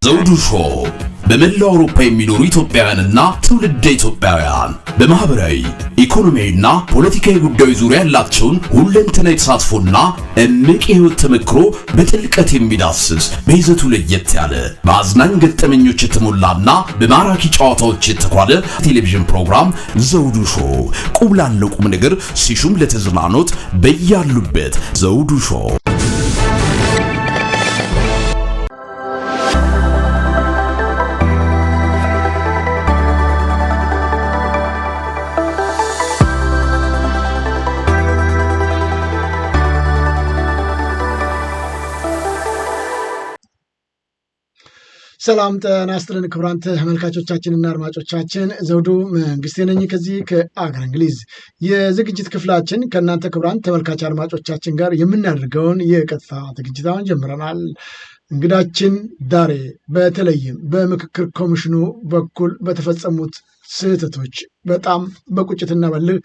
ዘውዱ ሾው በመላው አውሮፓ የሚኖሩ ኢትዮጵያውያንና ትውልደ ኢትዮጵያውያን በማህበራዊ ኢኮኖሚያዊና ፖለቲካዊ ጉዳዮች ዙሪያ ያላቸውን ሁለንተናዊ ተሳትፎና እምቅ የህይወት ተመክሮ በጥልቀት የሚዳስስ በይዘቱ ለየት ያለ በአዝናኝ ገጠመኞች የተሞላና በማራኪ ጨዋታዎች የተኳለ ቴሌቪዥን ፕሮግራም ዘውዱ ሾው ቁም ላለው ቁም ነገር ሲሹም ለተዝናኖት በያሉበት ዘውዱ ሾው። ሰላም ጤና ይስጥልን ክቡራን ተመልካቾቻችንና አድማጮቻችን ዘውዱ መንግስቴ ነኝ ከዚህ ከአገር እንግሊዝ። የዝግጅት ክፍላችን ከእናንተ ክቡራን ተመልካች አድማጮቻችን ጋር የምናደርገውን የቀጥታ ዝግጅት አሁን ጀምረናል። እንግዳችን ዛሬ በተለይም በምክክር ኮሚሽኑ በኩል በተፈጸሙት ስህተቶች በጣም በቁጭትና በልህ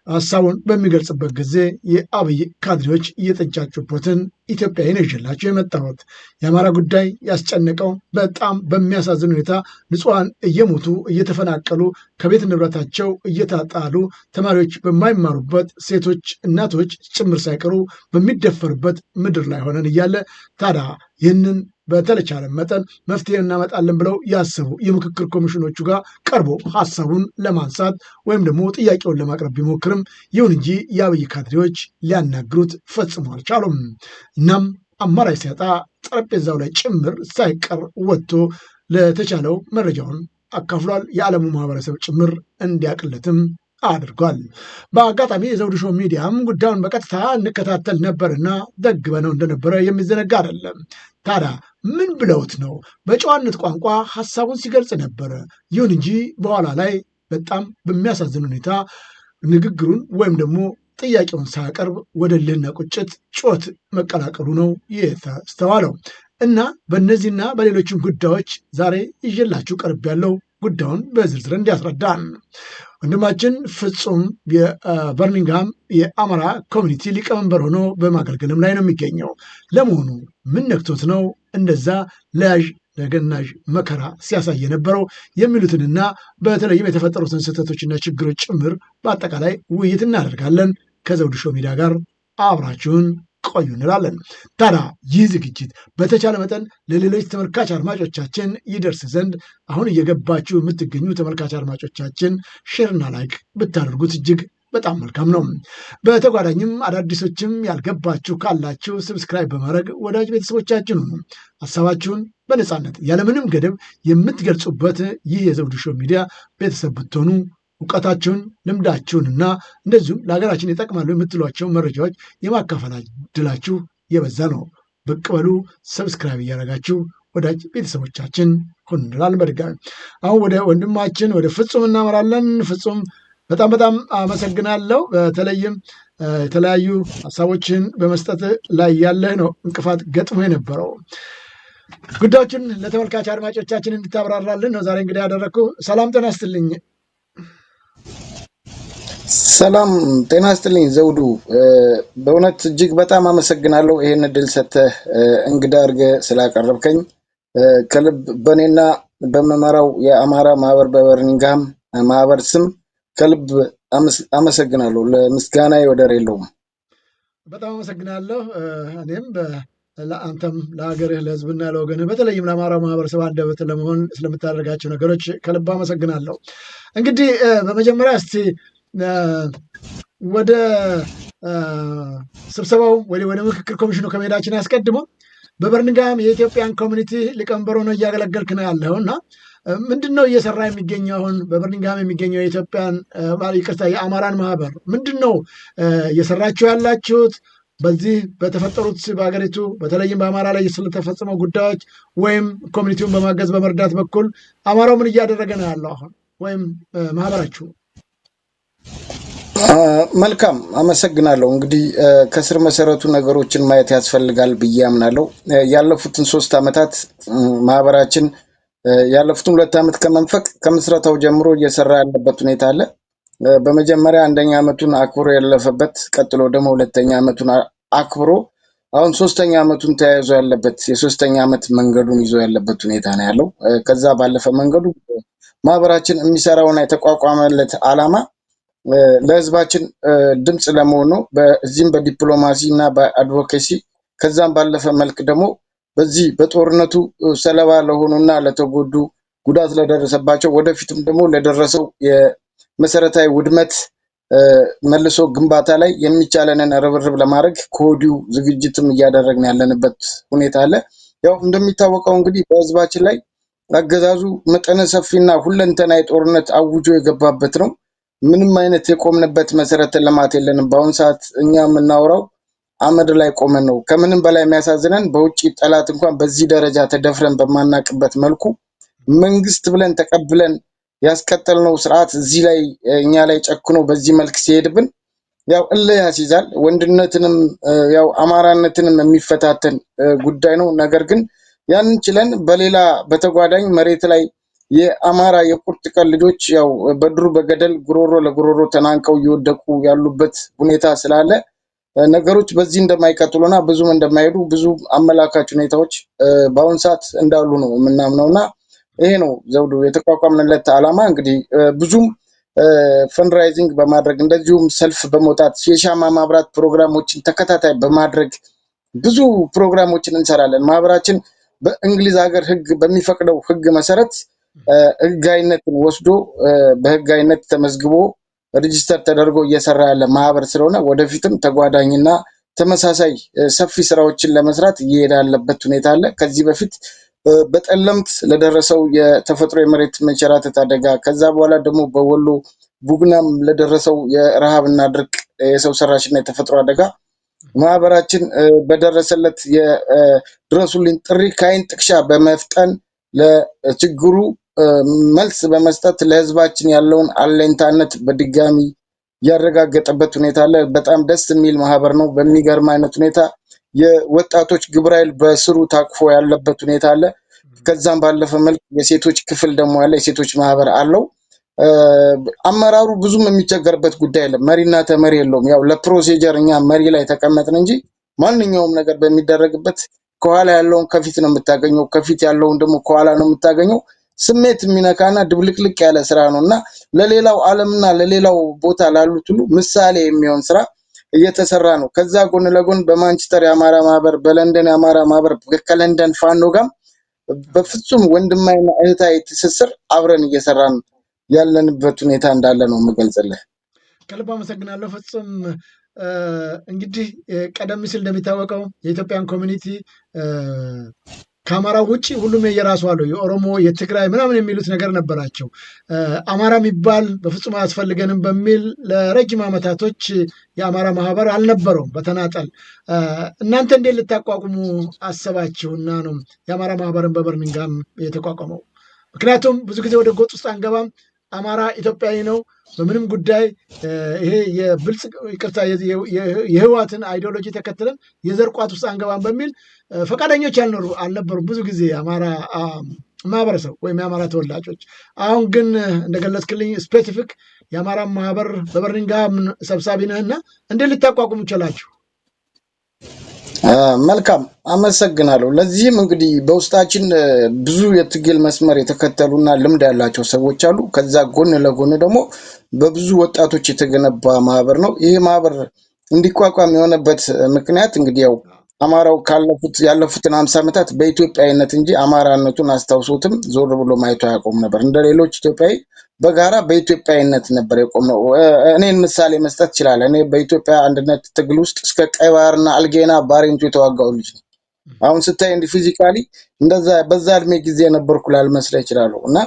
ሀሳቡን በሚገልጽበት ጊዜ የአብይ ካድሬዎች እየተንጫጩበትን ኢትዮጵያዊ ነው ይዤላቸው የመጣሁት። የአማራ ጉዳይ ያስጨነቀው በጣም በሚያሳዝን ሁኔታ ንጹሐን እየሞቱ እየተፈናቀሉ ከቤት ንብረታቸው እየታጣሉ ተማሪዎች በማይማሩበት ሴቶች እናቶች ጭምር ሳይቀሩ በሚደፈሩበት ምድር ላይ ሆነን እያለ ታዲያ ይህንን በተቻለ መጠን መፍትሄ እናመጣለን ብለው ያሰቡ የምክክር ኮሚሽኖቹ ጋር ቀርቦ ሀሳቡን ለማንሳት ወይም ደግሞ ጥያቄውን ለማቅረብ ቢሞክርም ይሁን እንጂ የአብይ ካድሬዎች ሊያናግሩት ፈጽሞ አልቻሉም። እናም አማራጭ ሲያጣ ጠረጴዛው ላይ ጭምር ሳይቀር ወጥቶ ለተቻለው መረጃውን አካፍሏል። የዓለሙ ማህበረሰብ ጭምር እንዲያቅለትም አድርጓል። በአጋጣሚ የዘውዱ ሾው ሚዲያም ጉዳዩን በቀጥታ እንከታተል ነበርና ዘግበነው እንደነበረ የሚዘነጋ አይደለም። ታዲያ ምን ብለውት ነው? በጨዋነት ቋንቋ ሀሳቡን ሲገልጽ ነበረ። ይሁን እንጂ በኋላ ላይ በጣም በሚያሳዝን ሁኔታ ንግግሩን ወይም ደግሞ ጥያቄውን ሳያቀርብ ወደ እልህና ቁጭት ጩኸት መቀላቀሉ ነው የተስተዋለው። እና በእነዚህና በሌሎችም ጉዳዮች ዛሬ ይዤላችሁ ቀርብ ያለው ጉዳዩን በዝርዝር እንዲያስረዳን ወንድማችን ፍጹም የበርሚንግሃም የአማራ ኮሚኒቲ ሊቀመንበር ሆኖ በማገልገልም ላይ ነው የሚገኘው። ለመሆኑ ምን ነክቶት ነው እንደዛ ለያዥ ለገናዥ መከራ ሲያሳይ የነበረው የሚሉትንና በተለይም የተፈጠሩትን ስህተቶችና ችግሮች ጭምር በአጠቃላይ ውይይት እናደርጋለን። ከዘውዱ ሾው ሚዲያ ጋር አብራችሁን ቆዩ እንላለን። ታዲያ ይህ ዝግጅት በተቻለ መጠን ለሌሎች ተመልካች አድማጮቻችን ይደርስ ዘንድ አሁን እየገባችሁ የምትገኙ ተመልካች አድማጮቻችን ሼርና ላይክ ብታደርጉት እጅግ በጣም መልካም ነው። በተጓዳኝም አዳዲሶችም ያልገባችሁ ካላችሁ ሰብስክራይብ በማድረግ ወዳጅ ቤተሰቦቻችን ሁኑ። ሀሳባችሁን በነፃነት ያለምንም ገደብ የምትገልጹበት ይህ የዘውዱ ሾው ሚዲያ ቤተሰብ ብትሆኑ እውቀታችሁን ልምዳችሁንና እንደዚሁም ለሀገራችን ይጠቅማሉ የምትሏቸው መረጃዎች የማካፈል ዕድላችሁ የበዛ ነው። ብቅ በሉ፣ ሰብስክራይብ እያደረጋችሁ ወዳጅ ቤተሰቦቻችን ሁኑ እንላለን። በድጋሚ አሁን ወደ ወንድማችን ወደ ፍጹም እናመራለን። ፍጹም በጣም አመሰግናለሁ። በተለይም የተለያዩ ሀሳቦችን በመስጠት ላይ ያለህ ነው እንቅፋት ገጥሞ የነበረው ጉዳዮችን ለተመልካች አድማጮቻችን እንድታብራራልን ነው ዛሬ እንግዲህ ያደረግኩ። ሰላም ጤና ይስጥልኝ። ሰላም ጤና ይስጥልኝ ዘውዱ፣ በእውነት እጅግ በጣም አመሰግናለሁ ይሄን እድል ሰጥተህ እንግዳ አድርገህ ስላቀረብከኝ ከልብ በእኔና በመመራው የአማራ ማህበር በበርሚንግሃም ማህበር ስም ከልብ አመሰግናለሁ። ለምስጋና ወደር የለውም። በጣም አመሰግናለሁ። እኔም ለአንተም ለሀገርህ ለህዝብና ለወገንህ በተለይም ለአማራ ማህበረሰብ አንደበት ለመሆን ስለምታደርጋቸው ነገሮች ከልብ አመሰግናለሁ። እንግዲህ በመጀመሪያ እስቲ ወደ ስብሰባው ወደ ምክክር ኮሚሽኑ ከመሄዳችን አስቀድሞ በበርሚንግሃም የኢትዮጵያን ኮሚኒቲ ሊቀመንበር ሆኖ እያገለገልክ ነው ያለው እና ምንድን ነው እየሰራ የሚገኘው? አሁን በበርሚንግሃም የሚገኘው የኢትዮጵያን የአማራን ማህበር ምንድን ነው እየሰራችሁ ያላችሁት? በዚህ በተፈጠሩት በሀገሪቱ በተለይም በአማራ ላይ ስለተፈጸመው ጉዳዮች ወይም ኮሚኒቲውን በማገዝ በመርዳት በኩል አማራው ምን እያደረገ ነው ያለው አሁን ወይም ማህበራችሁ? መልካም አመሰግናለሁ። እንግዲህ ከስር መሰረቱ ነገሮችን ማየት ያስፈልጋል ብዬ አምናለሁ። ያለፉትን 3 ዓመታት ማህበራችን ያለፉትን 2 ዓመት ከመንፈቅ ከምስረታው ጀምሮ እየሰራ ያለበት ሁኔታ አለ። በመጀመሪያ አንደኛ ዓመቱን አክብሮ ያለፈበት፣ ቀጥሎ ደግሞ ሁለተኛ ዓመቱን አክብሮ አሁን 3ኛ ዓመቱን ተያይዞ ያለበት የ3ኛ ዓመት መንገዱን ይዞ ያለበት ሁኔታ ነው ያለው። ከዛ ባለፈ መንገዱ ማህበራችን የሚሰራውና የተቋቋመለት ዓላማ ለህዝባችን ድምጽ ለመሆን ነው። በዚህም በዲፕሎማሲ እና በአድቮኬሲ ከዛም ባለፈ መልክ ደግሞ በዚህ በጦርነቱ ሰለባ ለሆኑና ለተጎዱ ጉዳት ለደረሰባቸው ወደፊትም ደግሞ ለደረሰው የመሰረታዊ ውድመት መልሶ ግንባታ ላይ የሚቻለንን ርብርብ ለማድረግ ከወዲሁ ዝግጅትም እያደረግን ያለንበት ሁኔታ አለ። ያው እንደሚታወቀው እንግዲህ በህዝባችን ላይ አገዛዙ መጠነ ሰፊና ሁለንተናዊ ጦርነት አውጆ የገባበት ነው። ምንም አይነት የቆምንበት መሰረተ ልማት የለንም። በአሁን ሰዓት እኛ የምናወራው አመድ ላይ ቆመን ነው። ከምንም በላይ የሚያሳዝነን በውጭ ጠላት እንኳን በዚህ ደረጃ ተደፍረን በማናቅበት መልኩ መንግስት ብለን ተቀብለን ያስቀጠልነው ስርዓት እዚህ ላይ እኛ ላይ ጨክኖ በዚህ መልክ ሲሄድብን ያው እልህ ያስይዛል። ወንድነትንም ያው አማራነትንም የሚፈታተን ጉዳይ ነው። ነገር ግን ያንን ችለን በሌላ በተጓዳኝ መሬት ላይ የአማራ የቁርጥ ቀን ልጆች ያው በድሩ በገደል ጉሮሮ ለጉሮሮ ተናንቀው እየወደቁ ያሉበት ሁኔታ ስላለ ነገሮች በዚህ እንደማይቀጥሉና ብዙም እንደማይሄዱ ብዙ አመላካች ሁኔታዎች በአሁን ሰዓት እንዳሉ ነው የምናምነውና ይሄ ነው ዘውዱ የተቋቋምንለት ዓላማ። እንግዲህ ብዙም ፈንድራይዚንግ በማድረግ እንደዚሁም ሰልፍ በመውጣት የሻማ ማብራት ፕሮግራሞችን ተከታታይ በማድረግ ብዙ ፕሮግራሞችን እንሰራለን። ማህበራችን በእንግሊዝ ሀገር ህግ በሚፈቅደው ህግ መሰረት ህጋዊነትን ወስዶ በህጋዊነት ተመዝግቦ ሬጂስተር ተደርጎ እየሰራ ያለ ማህበር ስለሆነ ወደፊትም ተጓዳኝና ተመሳሳይ ሰፊ ስራዎችን ለመስራት እየሄደ ያለበት ሁኔታ አለ። ከዚህ በፊት በጠለምት ለደረሰው የተፈጥሮ የመሬት መንሸራተት አደጋ ከዛ በኋላ ደግሞ በወሎ ቡግናም ለደረሰው የረሃብና ድርቅ የሰው ሰራሽና የተፈጥሮ አደጋ ማህበራችን በደረሰለት የድረሱልኝ ጥሪ ከአይን ጥቅሻ በመፍጠን ለችግሩ መልስ በመስጠት ለህዝባችን ያለውን አለኝታነት በድጋሚ ያረጋገጠበት ሁኔታ አለ። በጣም ደስ የሚል ማህበር ነው። በሚገርም አይነት ሁኔታ የወጣቶች ግብረ ኃይል በስሩ ታቅፎ ያለበት ሁኔታ አለ። ከዛም ባለፈ መልክ የሴቶች ክፍል ደግሞ ያለ የሴቶች ማህበር አለው። አመራሩ ብዙም የሚቸገርበት ጉዳይ የለም። መሪና ተመሪ የለውም። ያው ለፕሮሲጀር እኛ መሪ ላይ ተቀመጥን እንጂ ማንኛውም ነገር በሚደረግበት ከኋላ ያለውን ከፊት ነው የምታገኘው፣ ከፊት ያለውን ደግሞ ከኋላ ነው የምታገኘው። ስሜት የሚነካና ድብልቅልቅ ያለ ስራ ነውና ለሌላው ዓለምና ለሌላው ቦታ ላሉት ሁሉ ምሳሌ የሚሆን ስራ እየተሰራ ነው። ከዛ ጎን ለጎን በማንቸስተር የአማራ ማህበር፣ በለንደን የአማራ ማህበር፣ ከለንደን ፋኖ ጋር በፍጹም ወንድማይና እህታዊ ትስስር አብረን እየሰራን ያለንበት ሁኔታ እንዳለ ነው የምገልጽልህ። ከልብ አመሰግናለሁ። ፍጹም እንግዲህ ቀደም ሲል እንደሚታወቀው የኢትዮጵያን ኮሚኒቲ ከአማራው ውጭ ሁሉም የየራሱ አለው። የኦሮሞ፣ የትግራይ ምናምን የሚሉት ነገር ነበራቸው። አማራ የሚባል በፍጹም አያስፈልገንም በሚል ለረጅም ዓመታቶች የአማራ ማህበር አልነበረውም በተናጠል። እናንተ እንዴት ልታቋቁሙ አሰባችሁና ነው የአማራ ማህበርን በበርሚንጋም የተቋቋመው? ምክንያቱም ብዙ ጊዜ ወደ ጎጥ ውስጥ አንገባም፣ አማራ ኢትዮጵያዊ ነው፣ በምንም ጉዳይ ይሄ የህወሓትን አይዲዮሎጂ ተከትለን የዘር ቋት ውስጥ አንገባም በሚል ፈቃደኞች አልነበሩም ብዙ ጊዜ የአማራ ማህበረሰብ ወይም የአማራ ተወላጆች። አሁን ግን እንደገለጽክልኝ ስፔሲፊክ የአማራ ማህበር በበርሚንግሃም ሰብሳቢ ነህና እንዴት ልታቋቁሙ ቻላችሁ? መልካም አመሰግናለሁ። ለዚህም እንግዲህ በውስጣችን ብዙ የትግል መስመር የተከተሉና ልምድ ያላቸው ሰዎች አሉ። ከዛ ጎን ለጎን ደግሞ በብዙ ወጣቶች የተገነባ ማህበር ነው። ይህ ማህበር እንዲቋቋም የሆነበት ምክንያት እንግዲህ ያው አማራው ያለፉትን 50 ዓመታት በኢትዮጵያዊነት እንጂ አማራነቱን አስታውሶትም ዞር ብሎ ማየቱ አያውቁም ነበር። እንደ ሌሎች ኢትዮጵያዊ በጋራ በኢትዮጵያዊነት ነበር የቆምነው። እኔን ምሳሌ መስጠት ይችላል። እኔ በኢትዮጵያ አንድነት ትግል ውስጥ እስከ ቀይ ባህርና አልጌና ባሬንቱ የተዋጋው ልጅ ነው። አሁን ስታይ እንዲህ ፊዚካሊ እንደዛ በዛ እድሜ ጊዜ ነበርኩ ላልመስልህ እችላለሁ። እና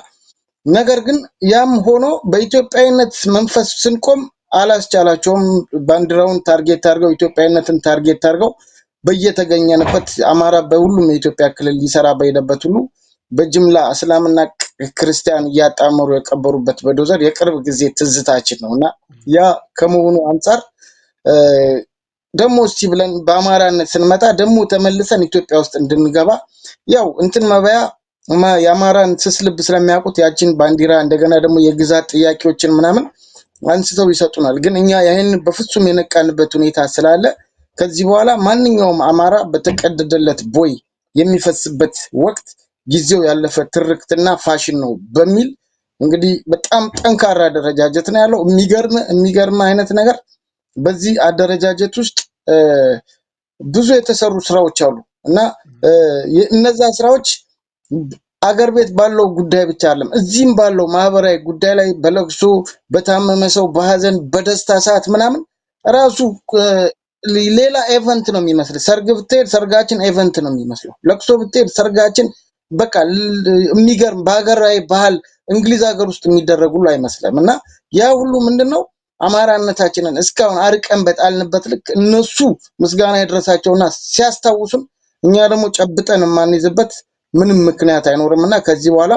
ነገር ግን ያም ሆኖ በኢትዮጵያዊነት መንፈስ ስንቆም አላስቻላቸውም። ባንዲራውን ታርጌት አድርገው ኢትዮጵያዊነትን ታርጌት አድርገው በየተገኘንበት አማራ በሁሉም የኢትዮጵያ ክልል ሊሰራ በሄደበት ሁሉ በጅምላ እስላምና ክርስቲያን እያጣመሩ የቀበሩበት በዶዘር የቅርብ ጊዜ ትዝታችን ነውና ያ ከመሆኑ አንፃር ደግሞ እስቲ ብለን በአማራነት ስንመጣ ደግሞ ተመልሰን ኢትዮጵያ ውስጥ እንድንገባ ያው እንትን መባያ የአማራን ስስ ልብ ስለሚያውቁት ያችን ባንዲራ እንደገና ደግሞ የግዛት ጥያቄዎችን ምናምን አንስተው ይሰጡናል። ግን እኛ ይሄን በፍጹም የነቃንበት ሁኔታ ስላለ ከዚህ በኋላ ማንኛውም አማራ በተቀደደለት ቦይ የሚፈስበት ወቅት ጊዜው ያለፈ ትርክትና ፋሽን ነው በሚል እንግዲህ በጣም ጠንካራ አደረጃጀት ነው ያለው። የሚገርም አይነት ነገር በዚህ አደረጃጀት ውስጥ ብዙ የተሰሩ ስራዎች አሉ እና እነዛ ስራዎች አገር ቤት ባለው ጉዳይ ብቻ አይደለም፣ እዚህም ባለው ማህበራዊ ጉዳይ ላይ በለቅሶ በታመመ ሰው በሀዘን በደስታ ሰዓት ምናምን ራሱ ሌላ ኤቨንት ነው የሚመስለው። ሰርግ ብትሄድ ሰርጋችን ኤቨንት ነው የሚመስለው። ለቅሶ ብትሄድ ሰርጋችን በቃ የሚገርም በሀገራዊ ባህል እንግሊዝ ሀገር ውስጥ የሚደረግ ሁሉ አይመስልም። እና ያ ሁሉ ምንድነው አማራነታችንን እስካሁን አርቀን በጣልንበት ልክ እነሱ ምስጋና ይድረሳቸውና ሲያስታውሱን እኛ ደግሞ ጨብጠን የማንይዝበት ምንም ምክንያት አይኖርምና ከዚህ በኋላ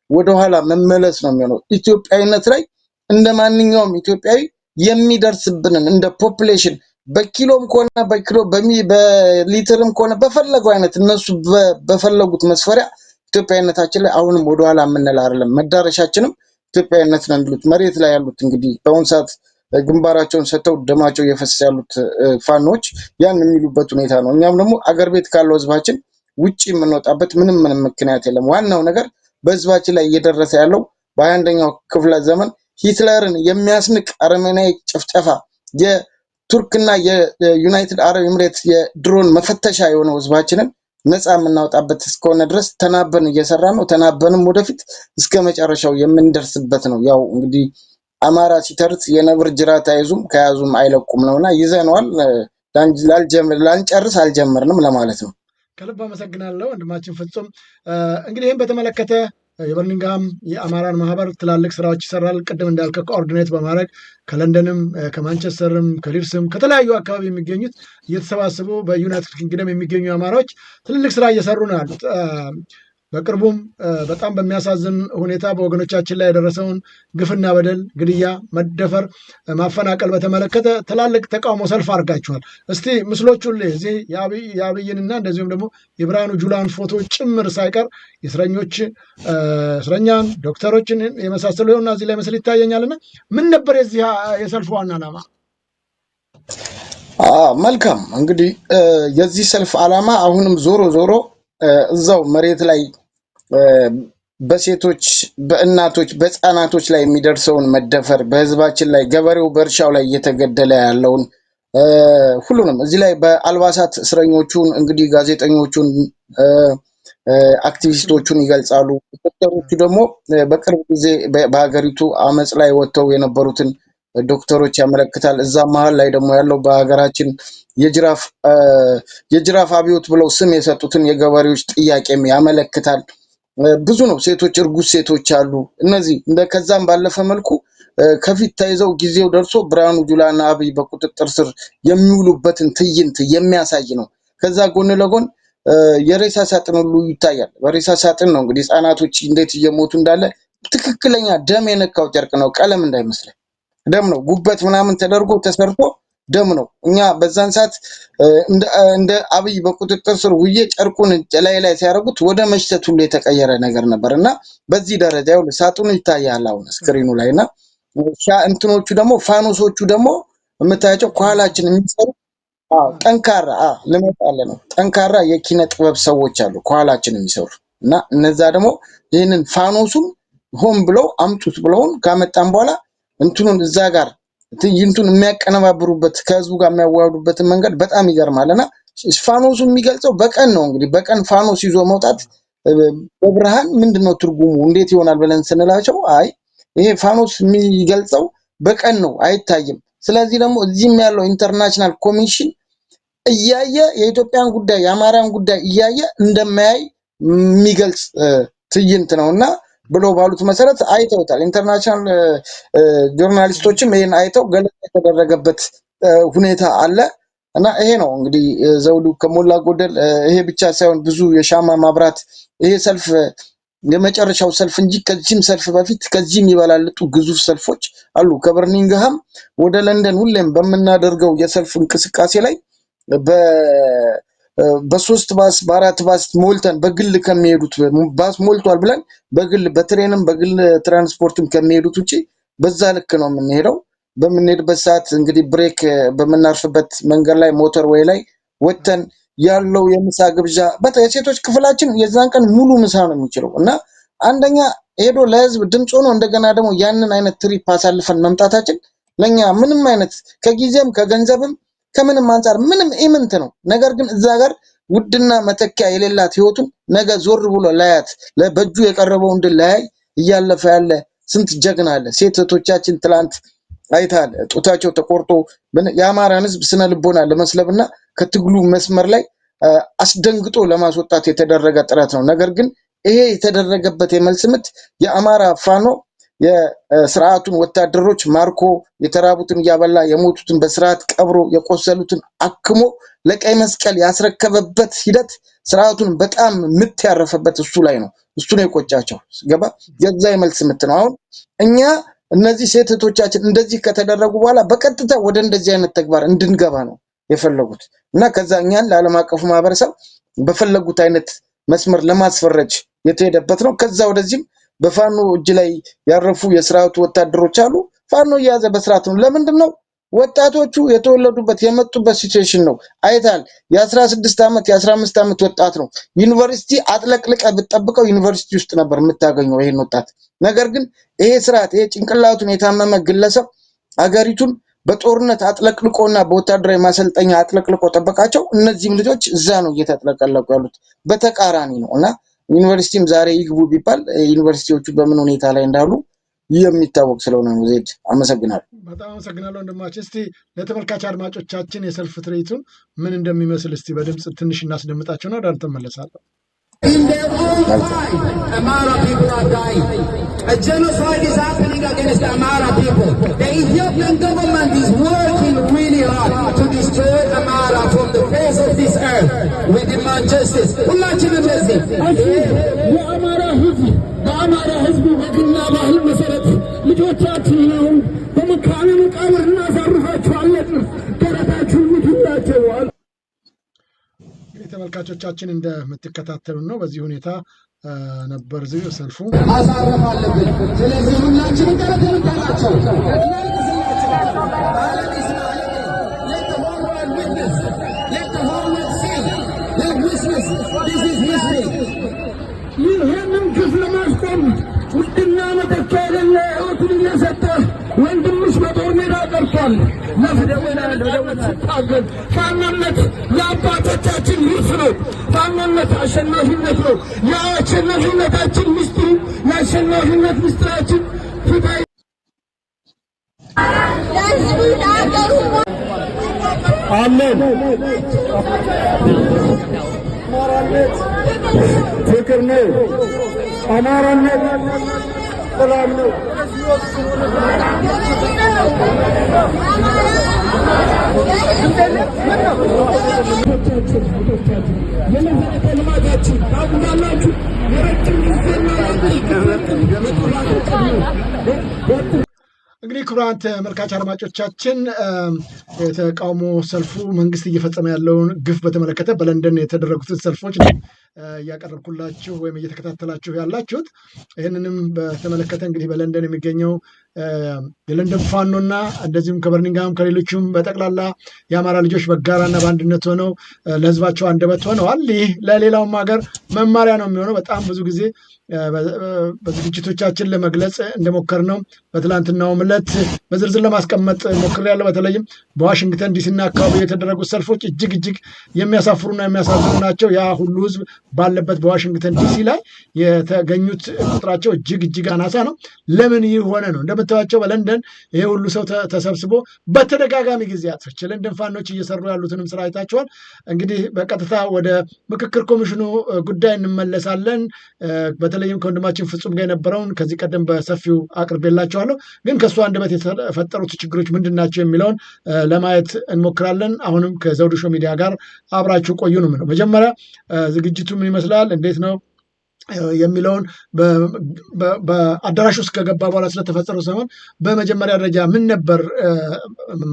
ወደኋላ መመለስ ነው የሚሆነው። ኢትዮጵያዊነት ላይ እንደ ማንኛውም ኢትዮጵያዊ የሚደርስብንን እንደ ፖፑሌሽን በኪሎም ከሆነ በኪሎ በሊትርም ከሆነ በፈለገው አይነት እነሱ በፈለጉት መስፈሪያ ኢትዮጵያዊነታችን ላይ አሁንም ወደኋላ የምንል አይደለም። መዳረሻችንም ኢትዮጵያዊነት ነው የሚሉት መሬት ላይ ያሉት እንግዲህ በአሁን ሰዓት ግንባራቸውን ሰጥተው ደማቸው እየፈሰሰ ያሉት ፋኖች ያን የሚሉበት ሁኔታ ነው። እኛም ደግሞ አገር ቤት ካለው ህዝባችን ውጪ የምንወጣበት ምንም ምክንያት የለም። ዋናው ነገር በህዝባችን ላይ እየደረሰ ያለው በ21ኛው ክፍለ ዘመን ሂትለርን የሚያስንቅ አረመኔያዊ ጭፍጨፋ የቱርክና የዩናይትድ አረብ ኤምሬት የድሮን መፈተሻ የሆነው ህዝባችንን ነፃ የምናወጣበት እስከሆነ ድረስ ተናበን እየሰራ ነው። ተናበንም ወደፊት እስከ መጨረሻው የምንደርስበት ነው። ያው እንግዲህ አማራ ሲተርት የነብር ጅራት አይዙም ከያዙም አይለቁም ነውና ይዘነዋል። ላንጨርስ አልጀመርንም ለማለት ነው። ከልብ አመሰግናለሁ ወንድማችን ፍጹም። እንግዲህ ይህም በተመለከተ የበርሚንግሃም የአማራን ማህበር ትላልቅ ስራዎች ይሰራል። ቅድም እንዳልከ ኮኦርዲኔት በማድረግ ከለንደንም ከማንቸስተርም ከሊድስም ከተለያዩ አካባቢ የሚገኙት እየተሰባሰቡ በዩናይትድ ኪንግደም የሚገኙ አማራዎች ትልልቅ ስራ እየሰሩ ነው ያሉት። በቅርቡም በጣም በሚያሳዝን ሁኔታ በወገኖቻችን ላይ የደረሰውን ግፍና በደል፣ ግድያ፣ መደፈር፣ ማፈናቀል በተመለከተ ትላልቅ ተቃውሞ ሰልፍ አድርጋችኋል። እስቲ ምስሎቹን እዚህ የአብይንና እንደዚሁም ደግሞ የብርሃኑ ጁላን ፎቶ ጭምር ሳይቀር እስረኛን ዶክተሮችን የመሳሰሉ ይሆንና እዚህ ላይ ምስል ይታየኛልና ምን ነበር የዚህ የሰልፍ ዋና ዓላማ? መልካም እንግዲህ የዚህ ሰልፍ ዓላማ አሁንም ዞሮ እዛው መሬት ላይ በሴቶች በእናቶች በህፃናቶች ላይ የሚደርሰውን መደፈር በህዝባችን ላይ ገበሬው በእርሻው ላይ እየተገደለ ያለውን ሁሉንም እዚህ ላይ በአልባሳት እስረኞቹን እንግዲህ ጋዜጠኞቹን አክቲቪስቶቹን ይገልጻሉ። ዶክተሮቹ ደግሞ በቅርብ ጊዜ በሀገሪቱ አመጽ ላይ ወጥተው የነበሩትን ዶክተሮች ያመለክታል። እዛ መሀል ላይ ደግሞ ያለው በሀገራችን የጅራፍ አብዮት ብለው ስም የሰጡትን የገበሬዎች ጥያቄም ያመለክታል። ብዙ ነው። ሴቶች እርጉዝ ሴቶች አሉ። እነዚህ ከዛም ባለፈ መልኩ ከፊት ተይዘው ጊዜው ደርሶ ብርሃኑ ጁላና አብይ በቁጥጥር ስር የሚውሉበትን ትዕይንት የሚያሳይ ነው። ከዛ ጎን ለጎን የሬሳ ሳጥን ሁሉ ይታያል። በሬሳ ሳጥን ነው እንግዲህ ህፃናቶች እንዴት እየሞቱ እንዳለ ትክክለኛ ደም የነካው ጨርቅ ነው። ቀለም እንዳይመስለን ደም ነው። ጉበት ምናምን ተደርጎ ተሰርቶ ደም ነው። እኛ በዛን ሰዓት እንደ አብይ በቁጥጥር ስር ውዬ ጨርቁን ላይ ሲያደርጉት ወደ መሽተት ሁሉ የተቀየረ ነገር ነበርና በዚህ ደረጃ ይኸውልህ ሳጥኑ ይታያል አሁን ስክሪኑ ላይና እንትኖቹ ደግሞ ፋኖሶቹ ደግሞ የምታያቸው ከኋላችን የሚሰሩ ጠንካራ ልመጣለ ነው። ጠንካራ የኪነ ጥበብ ሰዎች አሉ ከኋላችን የሚሰሩ እና እነዛ ደግሞ ይህንን ፋኖሱን ሆን ብለው አምጡት ብለውን ካመጣን በኋላ እንትኑን እዛ ጋር ትዕይንቱን የሚያቀነባብሩበት ከህዝቡ ጋር የሚያዋዱበትን መንገድ በጣም ይገርማልና ፋኖሱ የሚገልጸው በቀን ነው። እንግዲህ በቀን ፋኖስ ይዞ መውጣት በብርሃን ምንድነው ትርጉሙ እንዴት ይሆናል ብለን ስንላቸው አይ ይሄ ፋኖስ የሚገልጸው በቀን ነው አይታይም። ስለዚህ ደግሞ እዚህም ያለው ኢንተርናሽናል ኮሚሽን እያየ የኢትዮጵያን ጉዳይ የአማራን ጉዳይ እያየ እንደማያይ የሚገልጽ ትዕይንት ነውና ብሎ ባሉት መሰረት አይተውታል። ኢንተርናሽናል ጆርናሊስቶችም ይሄን አይተው ገለጻ የተደረገበት ሁኔታ አለ እና ይሄ ነው እንግዲህ ዘውዱ ከሞላ ጎደል ይሄ ብቻ ሳይሆን ብዙ የሻማ ማብራት ይሄ ሰልፍ የመጨረሻው ሰልፍ እንጂ ከዚህም ሰልፍ በፊት ከዚህም ይበላልጡ ግዙፍ ሰልፎች አሉ። ከበርሚንግሃም ወደ ለንደን ሁሌም በመናደርገው የሰልፍ እንቅስቃሴ ላይ በሶስት ባስ በአራት ባስ ሞልተን በግል ከሚሄዱት ባስ ሞልቷል ብለን በግል በትሬንም በግል ትራንስፖርትም ከሚሄዱት ውጪ በዛ ልክ ነው የምንሄደው። በምንሄድበት ሰዓት እንግዲህ ብሬክ በምናርፍበት መንገድ ላይ ሞተር ወይ ላይ ወተን ያለው የምሳ ግብዣ የሴቶች ክፍላችን የዛን ቀን ሙሉ ምሳ ነው የሚችለው እና አንደኛ ሄዶ ለህዝብ ድምፅ ሆኖ እንደገና ደግሞ ያንን አይነት ትሪፕ አሳልፈን መምጣታችን ለኛ ምንም አይነት ከጊዜም ከገንዘብም ከምንም አንፃር ምንም ኢምንት ነው። ነገር ግን እዛ ጋር ውድና መተኪያ የሌላት ህይወቱን ነገ ዞር ብሎ ላያት በእጁ የቀረበውን ድል ላይ እያለፈ ያለ ስንት ጀግና አለ። ሴት እህቶቻችን ትላንት አይታል ጡታቸው ተቆርጦ የአማራን ህዝብ ስነ ልቦና ለመስለብና ከትግሉ መስመር ላይ አስደንግጦ ለማስወጣት የተደረገ ጥረት ነው። ነገር ግን ይሄ የተደረገበት የመልስ ምት የአማራ ፋኖ የስርዓቱን ወታደሮች ማርኮ የተራቡትን እያበላ የሞቱትን በስርዓት ቀብሮ የቆሰሉትን አክሞ ለቀይ መስቀል ያስረከበበት ሂደት ስርዓቱን በጣም ምት ያረፈበት እሱ ላይ ነው። እሱ ነው የቆጫቸው ገባ የዛ የመልስ ምት ነው። አሁን እኛ እነዚህ ሴት እህቶቻችን እንደዚህ ከተደረጉ በኋላ በቀጥታ ወደ እንደዚህ አይነት ተግባር እንድንገባ ነው የፈለጉት እና ከዛ እኛን ለዓለም አቀፉ ማህበረሰብ በፈለጉት አይነት መስመር ለማስፈረጅ የተሄደበት ነው። ከዛ ወደዚህም በፋኖ እጅ ላይ ያረፉ የስርዓቱ ወታደሮች አሉ። ፋኖ እያዘ በስርዓት ነው። ለምንድን ነው ወጣቶቹ የተወለዱበት የመጡበት ሲቹዌሽን ነው። አይታል የ16 ዓመት የ15 ዓመት ወጣት ነው። ዩኒቨርሲቲ አጥለቅልቀ ብትጠብቀው ዩኒቨርሲቲ ውስጥ ነበር የምታገኘው ይሄን ወጣት። ነገር ግን ይሄ ስርዓት ይሄ ጭንቅላቱን የታመመ ግለሰብ አገሪቱን በጦርነት አጥለቅልቆና በወታደራዊ ማሰልጠኛ አጥለቅልቆ ጠበቃቸው። እነዚህም ልጆች እዛ ነው እየተጥለቀለቁ ያሉት በተቃራኒ ነው እና ዩኒቨርሲቲም ዛሬ ይግቡ ቢባል ዩኒቨርሲቲዎቹ በምን ሁኔታ ላይ እንዳሉ የሚታወቅ ስለሆነ ነው። ዜድ አመሰግናለሁ። በጣም አመሰግናለሁ ወንድማችን። እስቲ ለተመልካች አድማጮቻችን የሰልፍ ትርኢቱን ምን እንደሚመስል እስቲ በድምጽ ትንሽ እናስደምጣቸው ነው ዳር ተመለሳለሁ። In their own time, Amara people are dying. A genocide is happening against the Amara people. The Ethiopian government is working really hard to destroy Amara from the face of this earth. We demand justice. ሁላችንም ለዚህ የአማራ ህዝብ በአማራ ህዝብ ወግና ባህል መሰረት ልጆቻችንን በመካነ መቃብር እናሳርፋቸዋለን። ደረታችሁን ምቱላቸዋል። ተመልካቾቻችን እንደምትከታተሉ ነው። በዚህ ሁኔታ ነበር ሰልፉ። ማሳረፍ አለብን። ስለዚህ ሁላችንም ተረጋግተናቸው ይህንን ግፍ ለማስቆም ውድና መተኪያ የሌለ ሕይወቱን እየሰጠ ወንድምሽ በጦር ሜዳ ቀርቷል። ሲታገል ፋኖነት የአባቶቻችን ውርስ ነው። ፋኖነት አሸናፊነት ነው። የአሸናፊነታችን ምስጢሩ የአሸናፊነት ምስጢራችን ፍትሐ አሜን። አማራነት ፍቅር ነው። አማራነት ሰላም ነው። እንግዲህ ክቡራን ተመልካች አድማጮቻችን የተቃውሞ ሰልፉ መንግስት እየፈጸመ ያለውን ግፍ በተመለከተ በለንደን የተደረጉትን ሰልፎች እያቀረብኩላችሁ ወይም እየተከታተላችሁ ያላችሁት። ይህንንም በተመለከተ እንግዲህ በለንደን የሚገኘው የለንደን ፋኖና እንደዚሁም ከበርሚንግሃም ከሌሎችም በጠቅላላ የአማራ ልጆች በጋራና በአንድነት ሆነው ለህዝባቸው አንደበት ሆነዋል። ይህ ለሌላውም ሀገር መማሪያ ነው የሚሆነው። በጣም ብዙ ጊዜ በዝግጅቶቻችን ለመግለጽ እንደሞከርነው በትላንትናውም ዕለት በዝርዝር ለማስቀመጥ ሞክሬያለሁ። በተለይም በዋሽንግተን ዲሲና አካባቢ የተደረጉት ሰልፎች እጅግ የሚያሳፍሩና የሚያሳዝኑ ናቸው። ያ ሁሉ ህዝብ ባለበት በዋሽንግተን ዲሲ ላይ የተገኙት ቁጥራቸው እጅግ አናሳ ነው። ለምን ይህ ሆነ ነው? እንደምታዩቸው በለንደን ይሄ ሁሉ ሰው ተሰብስቦ በተደጋጋሚ ጊዜያቶች የለንደን ፋኖች እየሰሩ ያሉትንም ስራ አይታችኋል። እንግዲህ በቀጥታ ወደ ምክክር ኮሚሽኑ ጉዳይ እንመለሳለን። በተለይም ከወንድማችን ፍጹም ጋር የነበረውን ከዚህ ቀደም በሰፊው አቅርቤላችኋለሁ። ግን ከእሱ አንደበት የተፈጠሩት ችግሮች ምንድን ናቸው የሚለውን ለማየት እንሞክራለን። አሁንም ከዘውዱ ሾው ሚዲያ ጋር አብራችሁ ቆዩ ነው የምለው። መጀመሪያ ዝግጅቱ ምን ይመስላል፣ እንዴት ነው የሚለውን በአዳራሽ ውስጥ ከገባ በኋላ ስለተፈጠረው ሰሞን በመጀመሪያ ደረጃ ምን ነበር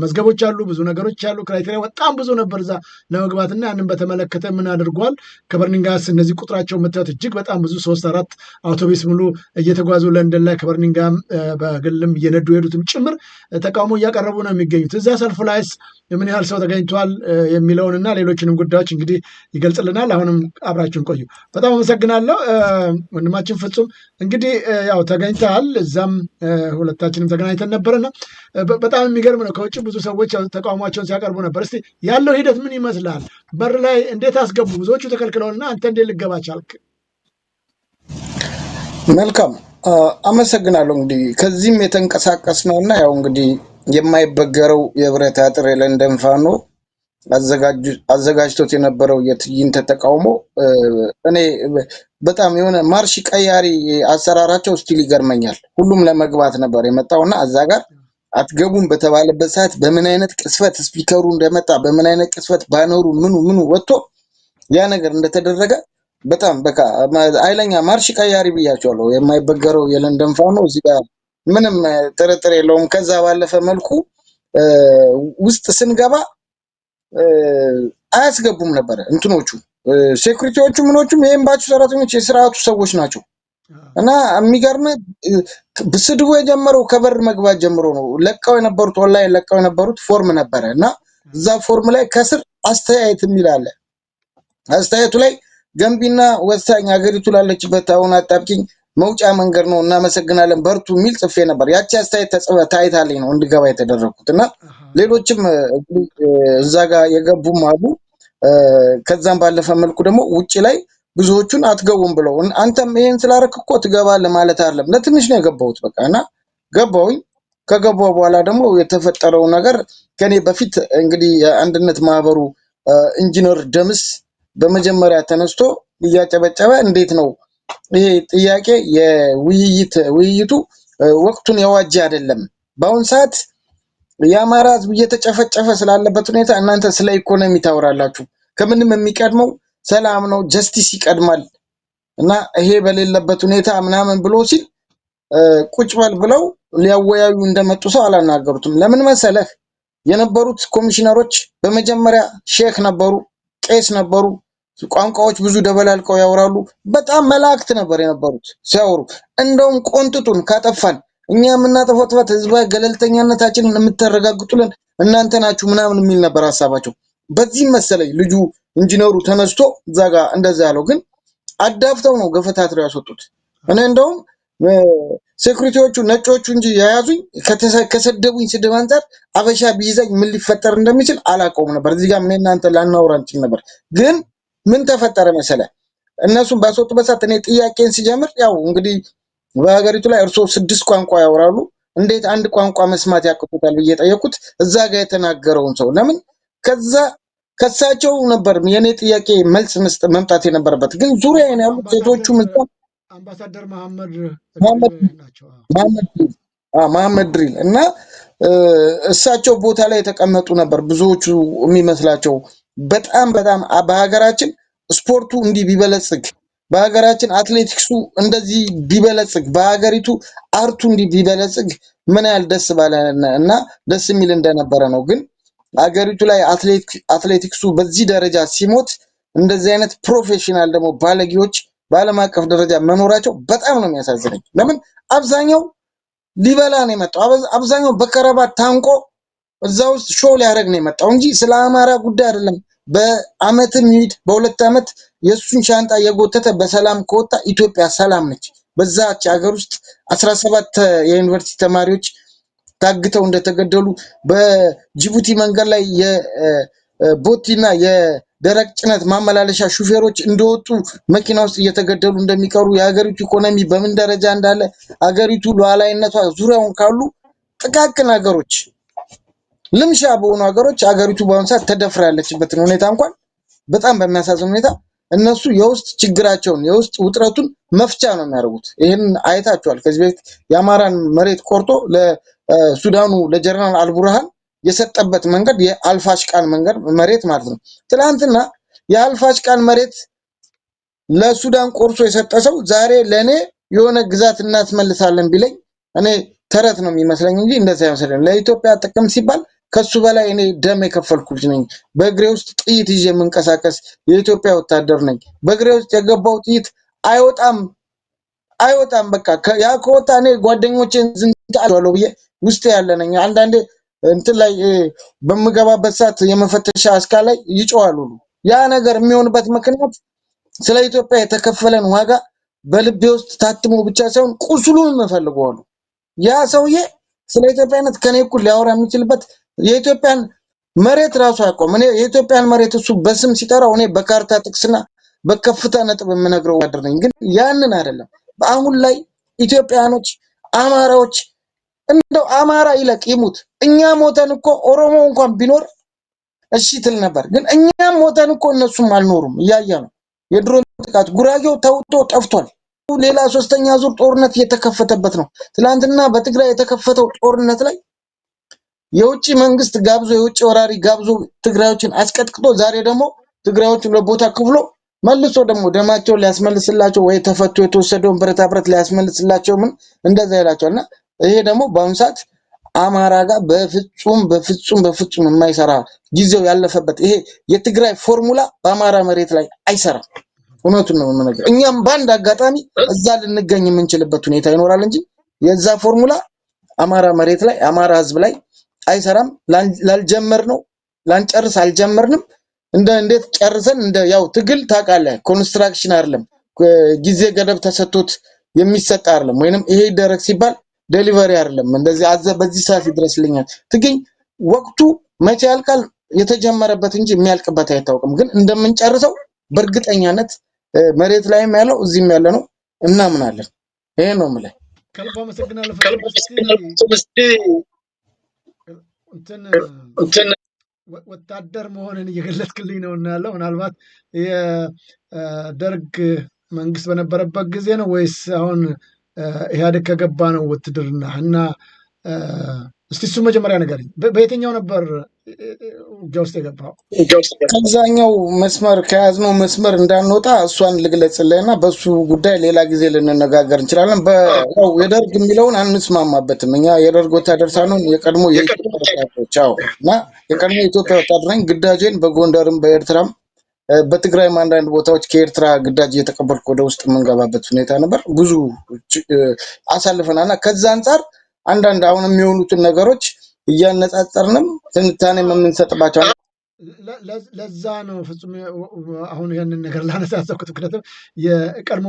መዝገቦች አሉ፣ ብዙ ነገሮች አሉ፣ ክራይቴሪያ በጣም ብዙ ነበር እዛ ለመግባትና ያንን በተመለከተ ምን አድርጓል? ከበርኒንጋስ እነዚህ ቁጥራቸው የምታዩት እጅግ በጣም ብዙ 3-4 አውቶቡስ ሙሉ እየተጓዙ ለንደን ላይ ከበርኒንጋም በግልም እየነዱ ሄዱትም ጭምር ተቃውሞ እያቀረቡ ነው የሚገኙት። እዛ ሰልፍ ላይስ ምን ያህል ሰው ተገኝቷል የሚለውንና ሌሎችንም ጉዳዮች እንግዲህ ይገልጽልናል። አሁንም አብራችሁን ቆዩ። በጣም አመሰግናለሁ ወንድማችን ፍጹም። እንግዲህ ያው ተገኝተሃል፣ እዛም ሁለታችንም ተገናኝተን ነበርና በጣም የሚገርም ነው። ከውጭ ብዙ ሰዎች ተቃውሟቸውን ሲያቀርቡ ነበር። እስቲ ያለው ሂደት ምን ይመስላል? በር ላይ እንዴት አስገቡ? ብዙዎቹ ተከልክለውና አንተ እንዴት ልገባ ቻልክ? መልካም አመሰግናለሁ። እንግዲህ ከዚህም የተንቀሳቀስ ነውና ያው እንግዲህ የማይበገረው የብረት አጥር የለንደን ፋኖ አዘጋጅቶት የነበረው የትዕይንተ ተቃውሞ እኔ በጣም የሆነ ማርሽ ቀያሪ አሰራራቸው ስቲል ይገርመኛል። ሁሉም ለመግባት ነበር የመጣውና እዛ ጋር አትገቡም በተባለበት ሰዓት በምን አይነት ቅስፈት ስፒከሩ እንደመጣ በምን አይነት ቅስፈት ባነሩ ምኑ ወጥቶ ያ ነገር እንደተደረገ በጣም በቃ ኃይለኛ ማርሽ ቀያሪ ብያቸዋለሁ። የማይበገረው የለንደን ፋኖ እዚህ ጋር ምንም ጥርጥር የለውም። ከዛ ባለፈ መልኩ ውስጥ ስንገባ አያስገቡም ነበር እንትኖቹ ሴኩሪቲዎቹ ምኖቹም የኤምባሲ ሰራተኞች የስርዓቱ ሰዎች ናቸው። እና የሚገርም ስድቡ የጀመረው ከበር መግባት ጀምሮ ነው። ለቀው የነበሩት ኦንላይን ለቀው የነበሩት ፎርም ነበረ እና እዛ ፎርም ላይ ከስር አስተያየት የሚል አለ። አስተያየቱ ላይ ገንቢና ወሳኝ ሀገሪቱ ላለችበት አሁን አጣብቂኝ መውጫ መንገድ ነው፣ እናመሰግናለን፣ በርቱ የሚል ጽፌ ነበር። ያቺ አስተያየት ታይታለኝ ነው እንድገባ የተደረኩት እና ሌሎችም እዛ ጋር የገቡም አሉ። ከዛም ባለፈ መልኩ ደግሞ ውጪ ላይ ብዙዎቹን አትገቡም ብለው አንተም ይሄን ስላረክ እኮ ትገባለህ ማለት አይደለም። ለትንሽ ነው የገባሁት በቃ እና ገባሁኝ። ከገባሁ በኋላ ደግሞ የተፈጠረው ነገር ከኔ በፊት እንግዲህ የአንድነት ማህበሩ ኢንጂነር ደምስ በመጀመሪያ ተነስቶ እያጨበጨበ እንዴት ነው ይሄ ጥያቄ ውይይቱ ወቅቱን የዋጀ አይደለም፣ በአሁን ሰዓት የአማራ ህዝብ እየተጨፈጨፈ ስላለበት ሁኔታ እናንተ ስለ ኢኮኖሚ ታወራላችሁ፣ ከምንም የሚቀድመው ሰላም ነው፣ ጀስቲስ ይቀድማል እና ይሄ በሌለበት ሁኔታ ምናምን ብሎ ሲል ቁጭ በል ብለው ሊያወያዩ እንደመጡ ሰው አላናገሩትም። ለምን መሰለህ? የነበሩት ኮሚሽነሮች በመጀመሪያ ሼክ ነበሩ፣ ቄስ ነበሩ፣ ቋንቋዎች ብዙ ደበላልቀው ያወራሉ። በጣም መላእክት ነበር የነበሩት ሲያወሩ። እንደውም ቆንጥጡን ካጠፋን እኛ የምናጠፋው ጥፋት ህዝባዊ ገለልተኛነታችንን የምታረጋግጡልን እናንተ ናችሁ ምናምን የሚል ነበር ሀሳባቸው። በዚህ መሰለኝ ልጁ ኢንጂነሩ ተነስቶ እዛ ጋር እንደዛ ያለው። ግን አዳፍተው ነው ገፈታትረው ያስወጡት። እኔ እንደውም ሴኩሪቲዎቹ ነጮቹ እንጂ የያዙኝ ከሰደቡኝ ስድብ አንጻር አበሻ ቢይዘኝ ምን ሊፈጠር እንደሚችል አላውቀውም ነበር። እዚህ ጋር ምን እናንተ ላናወራ እንችል ነበር። ግን ምን ተፈጠረ መሰለ? እነሱም ባስወጡበት ሰዓት እኔ ጥያቄን ሲጀምር ያው እንግዲህ በሀገሪቱ ላይ እርሶ 6 ቋንቋ ያወራሉ፣ እንዴት አንድ ቋንቋ መስማት ያቅቱታል ብዬ ጠየቁት። እዛ ጋር የተናገረውን ሰው ለምን ከሳቸው ነበር የኔ ጥያቄ መልስ መምጣት የነበረበት። ግን ዙሪያዬን ያሉት ሴቶቹ አምባሳደር መሐመድ ድሪል እና እሳቸው ቦታ ላይ የተቀመጡ ነበር ብዙዎቹ የሚመስላቸው። በጣም በሀገራችን ስፖርቱ እንዲህ ቢበለጽግ፣ በሀገራችን አትሌቲክሱ እንደዚህ ቢበለጽግ፣ በሀገሪቱ አርቱ እንዲህ ቢበለጽግ ምን ያህል ደስ ባለ እና ደስ የሚል እንደነበረ ነው። ግን ሀገሪቱ ላይ አትሌቲክሱ በዚህ ደረጃ ሲሞት እንደዚህ አይነት ፕሮፌሽናል ደግሞ ባለጌዎች በዓለም አቀፍ ደረጃ መኖራቸው በጣም ነው የሚያሳዝነኝ። ለምን አብዛኛው ሊበላ ነው የመጣው፣ አብዛኛው በከረባት ታንቆ እዛ ውስጥ ሾው ሊያደርግ ነው የመጣው እንጂ ስለ አማራ ጉዳይ አይደለም። በአመትም ይሄድ በሁለት አመት የሱን ሻንጣ የጎተተ በሰላም ከወጣ ኢትዮጵያ ሰላም ነች። በዛች ሀገር ውስጥ 17 የዩኒቨርሲቲ ተማሪዎች ታግተው እንደተገደሉ፣ በጅቡቲ መንገድ ላይ የቦቲና የደረቅ ጭነት ማመላለሻ ሹፌሮች እንደወጡ መኪና ውስጥ እየተገደሉ እንደሚቀሩ፣ የሀገሪቱ ኢኮኖሚ በምን ደረጃ እንዳለ፣ ሀገሪቱ ሉዓላዊነቷ ዙሪያውን ካሉ ጥቃቅን ሀገሮች ልምሻ በሆኑ ሀገሮች ሀገሪቱ በአሁኑ ሰዓት ተደፍራ ያለችበትን ሁኔታ እንኳን በጣም በሚያሳዝን ሁኔታ እነሱ የውስጥ ችግራቸውን የውስጥ ውጥረቱን መፍቻ ነው የሚያደርጉት። ይህን አይታችኋል። ከዚህ በፊት የአማራን መሬት ቆርጦ ለሱዳኑ ለጀነራል አልቡርሃን የሰጠበት መንገድ የአልፋሽቃን መንገድ መሬት ማለት ነው። ትላንትና የአልፋሽቃን መሬት ለሱዳን ቆርሶ የሰጠ ሰው ዛሬ ለኔ የሆነ ግዛት እናስመልሳለን ቢለኝ እኔ ተረት ነው የሚመስለኝ እንጂ እንደዛ አይመስለኝም። ለኢትዮጵያ ጥቅም ሲባል ከሱ በላይ እኔ ደም የከፈልኩ ልጅ ነኝ። በእግሬ ውስጥ ጥይት ይዤ የምንቀሳቀስ የኢትዮጵያ ወታደር ነኝ። በእግሬ ውስጥ የገባው ጥይት አይወጣም። በቃ ያ ከወጣ እኔ ጓደኞቼን ዝንጣለሁ ብዬ ውስጥ ያለ ነኝ። አንዳንዴ እንትን ላይ በምገባበት ሰዓት የመፈተሻ አስካ ላይ ይጮዋሉ። ያ ነገር የሚሆንበት ምክንያት ስለ ኢትዮጵያ የተከፈለን ዋጋ በልቤ ውስጥ ታትሞ ብቻ ሳይሆን ቁስሉን እፈልገዋለሁ። ያ ሰውዬ ስለ ኢትዮጵያነት ከኔ እኩል ሊያወራ የሚችልበት የኢትዮጵያን መሬት ራሱ አያውቀውም። እኔ የኢትዮጵያን መሬት እሱ በስም ሲጠራው እኔ በካርታ ጥቅስና በከፍታ ነጥብ የምነግረው ወደር ነኝ። ግን ያንን አይደለም። በአሁን ላይ ኢትዮጵያኖች፣ አማራዎች እንደው አማራ ይለቅ ይሙት እኛ ሞተን እኮ ኦሮሞ እንኳን ቢኖር እሺ ትል ነበር። ግን እኛም ሞተን እኮ እነሱም አልኖሩም። እያየ ነው የድሮን ጥቃት ጉራጌው ተውጦ ጠፍቷል። ሌላ ሶስተኛ ዙር ጦርነት እየተከፈተበት ነው። ትላንትና በትግራይ የተከፈተው ጦርነት ላይ የውጭ መንግስት ጋብዞ የውጭ ወራሪ ጋብዞ ትግራዮችን አስቀጥቅጦ ዛሬ ደግሞ ትግራዮችን ለቦታ ክፍሎ መልሶ ደግሞ ደማቸው ሊያስመልስላቸው ወይ ተፈቶ የተወሰደውን ብረታ ብረት ሊያስመልስላቸው ምን እንደዛ ይላቸውና ይሄ ደግሞ በአሁኑ ሰዓት አማራ ጋር በፍጹም የማይሰራ ጊዜው ያለፈበት ይሄ የትግራይ ፎርሙላ በአማራ መሬት ላይ አይሰራም። እውነቱን ነው የምነግርህ። እኛም በአንድ አጋጣሚ እዛ ልንገኝ የምንችልበት ሁኔታ ይኖራል እንጂ የዛ ፎርሙላ አማራ መሬት ላይ አማራ ህዝብ ላይ አይሰራም። ላልጀመር ነው ላንጨርስ አልጀመርንም። እንዴት ጨርሰን ያው ትግል ታውቃለህ፣ ኮንስትራክሽን አይደለም፣ ጊዜ ገደብ ተሰጥቶት የሚሰጥ አይደለም። ወይንም ይሄ ይደረግ ሲባል ዴሊቨሪ አይደለም። እንደዚህ በዚህ ሰዓት ይድረስልኛል ትግኝ ወቅቱ መቼ ያልቃል የተጀመረበት እንጂ የሚያልቅበት አይታወቅም። ግን እንደምንጨርሰው በእርግጠኛነት መሬት ላይም ያለው እዚህም ያለ ነው እናምናለን። ይሄ ነው የምልህ። ከልብ አመሰግናለሁ። ወታደር መሆንን እየገለጽክልኝ ነው እና ያለው ምናልባት የደርግ መንግስት በነበረበት ጊዜ ነው ወይስ አሁን ኢህአዴግ ከገባ ነው ውትድርና? እና እስቲ እሱ መጀመሪያ ንገረኝ፣ በየትኛው ነበር ውጊያ ውስጥ የገባው? ከዛኛው መስመር ከያዝነው መስመር እንዳንወጣ እሷን ልግለጽልህና በሱ ጉዳይ ሌላ ጊዜ ልንነጋገር እንችላለን። የደርግ የሚለውን አንስማማበትም። እኛ የደርግ ወታደር ሳንሆን የቀድሞ የኢትዮጵያ ወታደሮች እና የቀድሞ የኢትዮጵያ ወታደር ነኝ። ግዳጄን በጎንደርም በኤርትራም በትግራይም አንዳንድ ቦታዎች ከኤርትራ ግዳጅ እየተቀበልኩ ወደ ውስጥ የምንገባበት ሁኔታ ነበር። ብዙ አሳልፈናልና ከዛ አንጻር አንዳንድ አሁን የሚሆኑትን ነገሮች እያነጻጸርንም ትንታኔ የምንሰጥባቸው ለዛ ነው ፍጹም አሁን ይህንን ነገር ላነሳሰብኩት። ምክንያቱም የቀድሞ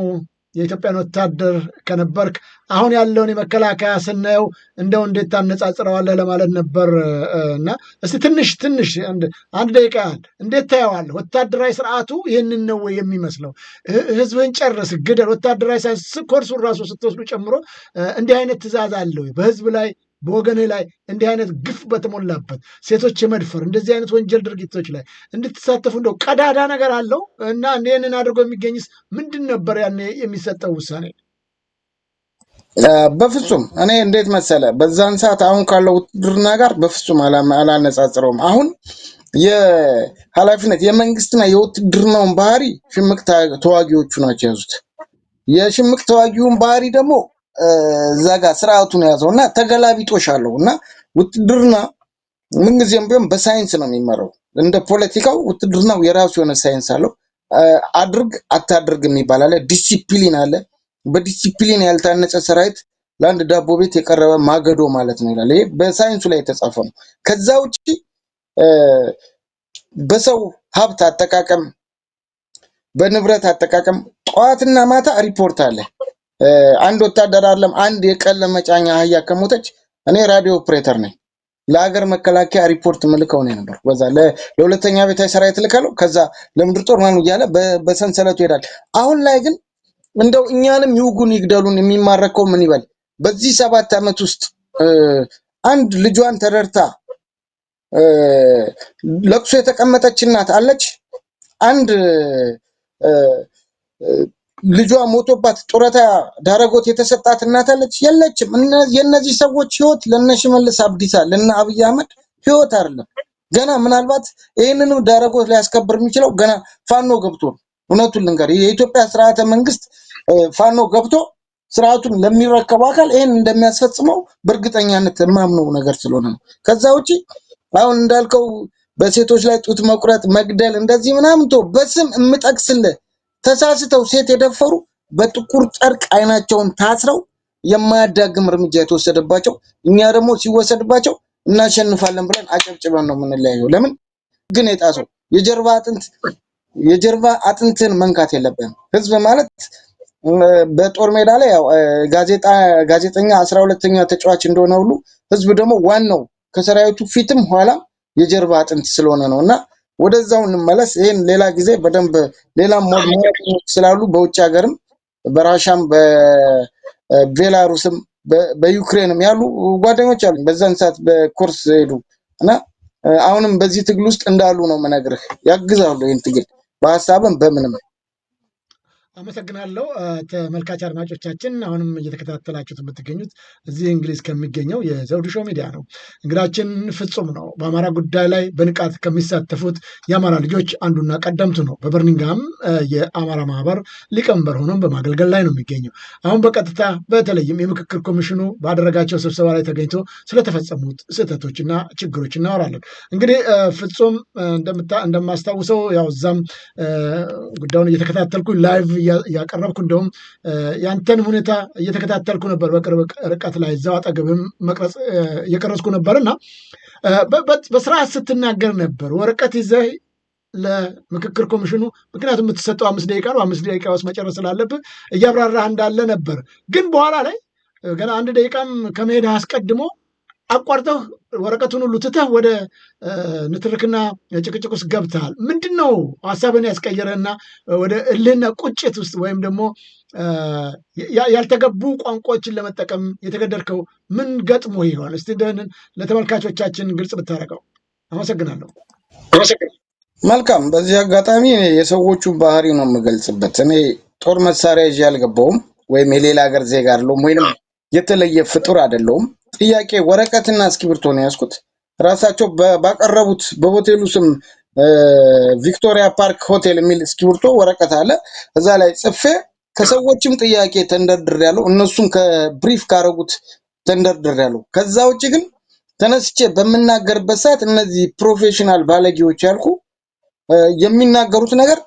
የኢትዮጵያን ወታደር ከነበርክ አሁን ያለውን የመከላከያ ስናየው እንደው እንዴት ታነጻጽረዋለህ ለማለት ነበር። እና እስቲ ትንሽ አንድ ደቂቃ ያህል እንዴት ታየዋለህ? ወታደራዊ ስርዓቱ ይህንን ነው ወይ የሚመስለው? ህዝብን ጨርስ ግደል፣ ወታደራዊ ሳይንስ ኮርሱን ራሱ ስትወስዱ ጨምሮ እንዲህ አይነት ትእዛዝ አለ ወይ? በህዝብ ላይ በወገንህ ላይ እንዲህ አይነት ግፍ በተሞላበት ሴቶች የመድፈር እንደዚህ አይነት ወንጀል ድርጊቶች ላይ እንድትሳተፉ እንደው ቀዳዳ ነገር አለው? እና ይህንን አድርጎ የሚገኝስ ምንድን ነበር ያኔ የሚሰጠው ውሳኔ? በፍጹም እኔ እንዴት መሰለ በዛን ሰዓት አሁን ካለው ውትድርና ጋር በፍጹም አላነጻጽረውም። አሁን የኃላፊነት የመንግስትና የውትድርናውን ባህሪ ሽምቅ ተዋጊዎቹ ናቸው ያዙት። የሽምቅ ተዋጊውን ባህሪ ደግሞ እዛ ጋር ስርዓቱን ያዘው እና ተገላቢጦሽ አለው እና ውትድርና ምንጊዜም ቢሆን በሳይንስ ነው የሚመራው። እንደ ፖለቲካው ውትድርናው የራሱ የሆነ ሳይንስ አለው። አድርግ አታድርግ የሚባል አለ፣ ዲሲፕሊን አለ። በዲሲፕሊን ያልታነጸ ሰራዊት ለአንድ ዳቦ ቤት የቀረበ ማገዶ ማለት ነው ይላል። ይሄ በሳይንሱ ላይ የተጻፈ ነው። ከዛ ውጪ በሰው ሀብት አጠቃቀም፣ በንብረት አጠቃቀም ጠዋትና ማታ ሪፖርት አለ። አንድ ወታደር አይደለም አንድ የቀለ መጫኛ አህያ ከሞተች እኔ ራዲዮ ኦፕሬተር ነኝ። ለሀገር መከላከያ ሪፖርት ምልከው ነው ነበር። በዛ ለሁለተኛ ቤታዊ ሰራዊት ልከለው ከዛ ለምድር ጦር ማን ይያለ በሰንሰለቱ ይሄዳል። አሁን ላይ ግን እንደው እኛንም ይውጉን ይግደሉን የሚማረከው ምን ይበል? በዚህ 7 ዓመት ውስጥ አንድ ልጇን ተደርታ ለቅሶ የተቀመጠች እናት አለች? አንድ ልጇ ሞቶባት ጡረታ ዳረጎት የተሰጣት እናት አለች? የለችም። የነዚህ ሰዎች ህይወት ለነሽመልስ አብዲሳ ለነ አብይ አህመድ ህይወት አይደለም። ገና ምናልባት ይሄንንም ዳረጎት ሊያስከብር የሚችለው ገና ፋኖ ገብቶ እውነቱን ልንገር የኢትዮጵያ ስርዓተ መንግስት ፋኖ ገብቶ ስርዓቱን ለሚረከበው አካል ይሄን እንደሚያስፈጽመው በእርግጠኛነት የማምነው ነገር ስለሆነ ነው። ከዛ ውጪ አሁን እንዳልከው በሴቶች ላይ ጡት መቁረጥ መግደል እንደዚህ ምናምን በስም እምጠቅስልህ ተሳስተው ሴት የደፈሩ በጥቁር ጨርቅ አይናቸውን ታስረው የማያዳግም እርምጃ የተወሰደባቸው እኛ ደግሞ ሲወሰድባቸው እናሸንፋለን ብለን አጨብጭበን ነው የምንለያየው። ለምን ግን የጣሰው የጀርባ አጥንትን መንካት የለብንም። ህዝብ ማለት በጦር ሜዳ ላይ ያው ጋዜጠኛ 12ኛ ተጫዋች እንደሆነ ሁሉ ህዝብ ደግሞ ዋናው ከሰራዊቱ ፊትም ኋላም የጀርባ አጥንት ስለሆነ ነውና ወደዛው እንመለስ። ይሄን ሌላ ጊዜ በደንብ ሌላም ሞድ ስላሉ በውጭ ሀገርም በራሻም በቤላሩስም በዩክሬንም ያሉ ጓደኞች አሉኝ በዛን ሰዓት በኮርስ ሄዱ እና አሁንም በዚህ ትግል ውስጥ እንዳሉ ነው መነግርህ። ያግዛሉ ይሄን ትግል በሐሳብም በምንም። አመሰግናለሁ ተመልካች አድማጮቻችን። አሁንም እየተከታተላችሁት የምትገኙት እዚህ እንግሊዝ ከሚገኘው የዘውዱ ሾው ሚዲያ ነው። እንግዳችን ፍጹም ነው። በአማራ ጉዳይ ላይ በንቃት ከሚሳተፉት የአማራ ልጆች አንዱና ቀደምቱ ነው። በበርሚንግሃም የአማራ ማህበር ሊቀመንበር ሆኖም በማገልገል ላይ ነው የሚገኘው። አሁን በቀጥታ በተለይም የምክክር ኮሚሽኑ ባደረጋቸው ስብሰባ ላይ ተገኝቶ ስለተፈጸሙት ስህተቶችና ችግሮች እናወራለን። እንግዲህ ፍጹም እንደማስታውሰው ያው እዛም ጉዳዩን እየተከታተልኩ ላይቭ ያቀረብኩ እንደውም ያንተን ሁኔታ እየተከታተልኩ ነበር በቅርብ ርቀት ላይ እዛው አጠገብም መቅረጽ እየቀረጽኩ ነበርና በስርዓት ስትናገር ነበር። ወረቀት ይዘህ ለምክክር ኮሚሽኑ ምክንያቱም የምትሰጠው 5 ደቂቃ ነው። 5 ደቂቃ ውስጥ መጨረስ ስላለብህ እያብራራህ እንዳለ ነበር። ግን በኋላ ላይ ገና 1 ደቂቃም ከመሄድ አስቀድሞ አቋርጠው ወረቀቱን ሁሉ ትተህ ወደ ንትርክና ጭቅጭቅ ውስጥ ገብተሃል። ምንድን ነው ሀሳብን ያስቀየረና ወደ እልህና ቁጭት ውስጥ ወይም ደግሞ ያልተገቡ ቋንቋዎችን ለመጠቀም የተገደድከው ምን ገጥሞ ይሆን? እስቲ እንደንን ለተመልካቾቻችን ግልጽ ብታረገው። አመሰግናለሁ። መልካም። በዚህ አጋጣሚ የሰዎቹ ባህሪ ነው የምገልጽበት። እኔ ጦር መሳሪያ ይዤ አልገባውም ወይም የሌላ ሀገር ዜጋ አይደለሁም ወይንም የተለየ ፍጡር አይደለሁም። ጥያቄ ወረቀትና እስክሪብቶ ነው ያስኩት። ራሳቸው ባቀረቡት በሆቴሉ ስም ቪክቶሪያ ፓርክ ሆቴል የሚል እስክሪብቶ ወረቀት አለ። እዛ ላይ ጽፌ ከሰዎችም ጥያቄ ተንደርድሬያለሁ። እነሱም ከብሪፍ ካረጉት ተንደርድሬያለሁ። ከዛ ውጪ ግን ተነስቼ በመናገርበት ሰዓት እነዚህ ፕሮፌሽናል ባለጌዎች ያልኩ የሚናገሩት ነገር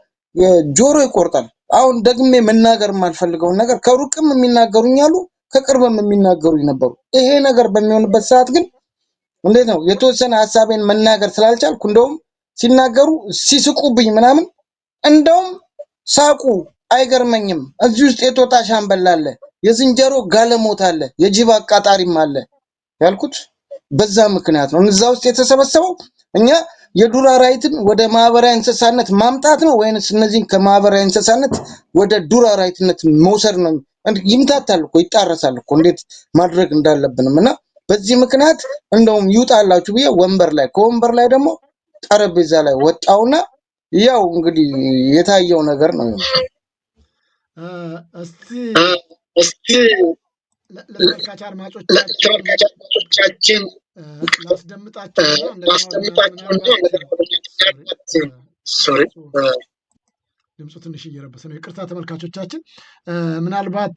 ጆሮ ይቆርጣል። አሁን ደግሜ መናገር የማልፈልገውን ነገር ከሩቅም የሚናገሩኝ አሉ፣ ከቅርብም የሚናገሩኝ ነበሩ። ይሄ ነገር በሚሆንበት ሰዓት ግን እንዴት ነው የተወሰነ ሐሳቤን መናገር ስላልቻልኩ እንደውም ሲናገሩ ሲስቁብኝ ምናምን እንደውም ሳቁ አይገርመኝም። እዚህ ውስጥ የጦጣ ሻምበል አለ፣ የዝንጀሮ ጋለሞት አለ፣ የጅብ አቃጣሪም አለ ያልኩት በዛ ምክንያት ነው። እዛ ውስጥ የተሰበሰበው እኛ የዱር አራዊትን ወደ ማህበራዊ እንስሳነት ማምጣት ነው ወይንስ እነዚህን ከማህበራዊ እንስሳነት ወደ ዱር አራዊትነት መውሰድ ነው? ይምታታል እኮ ይጣረሳል እኮ እንዴት ማድረግ እንዳለብንም እና በዚህ ምክንያት እንደውም ይውጣላችሁ ብዬ ወንበር ላይ ከወንበር ላይ ደግሞ ጠረጴዛ ላይ ወጣውና ያው እንግዲህ የታየው ነገር ነው። እስቲ ለተመልካች አድማጮቻችን ድምፁ ትንሽ እየረበሰ ነው፣ ይቅርታ ተመልካቾቻችን። ምናልባት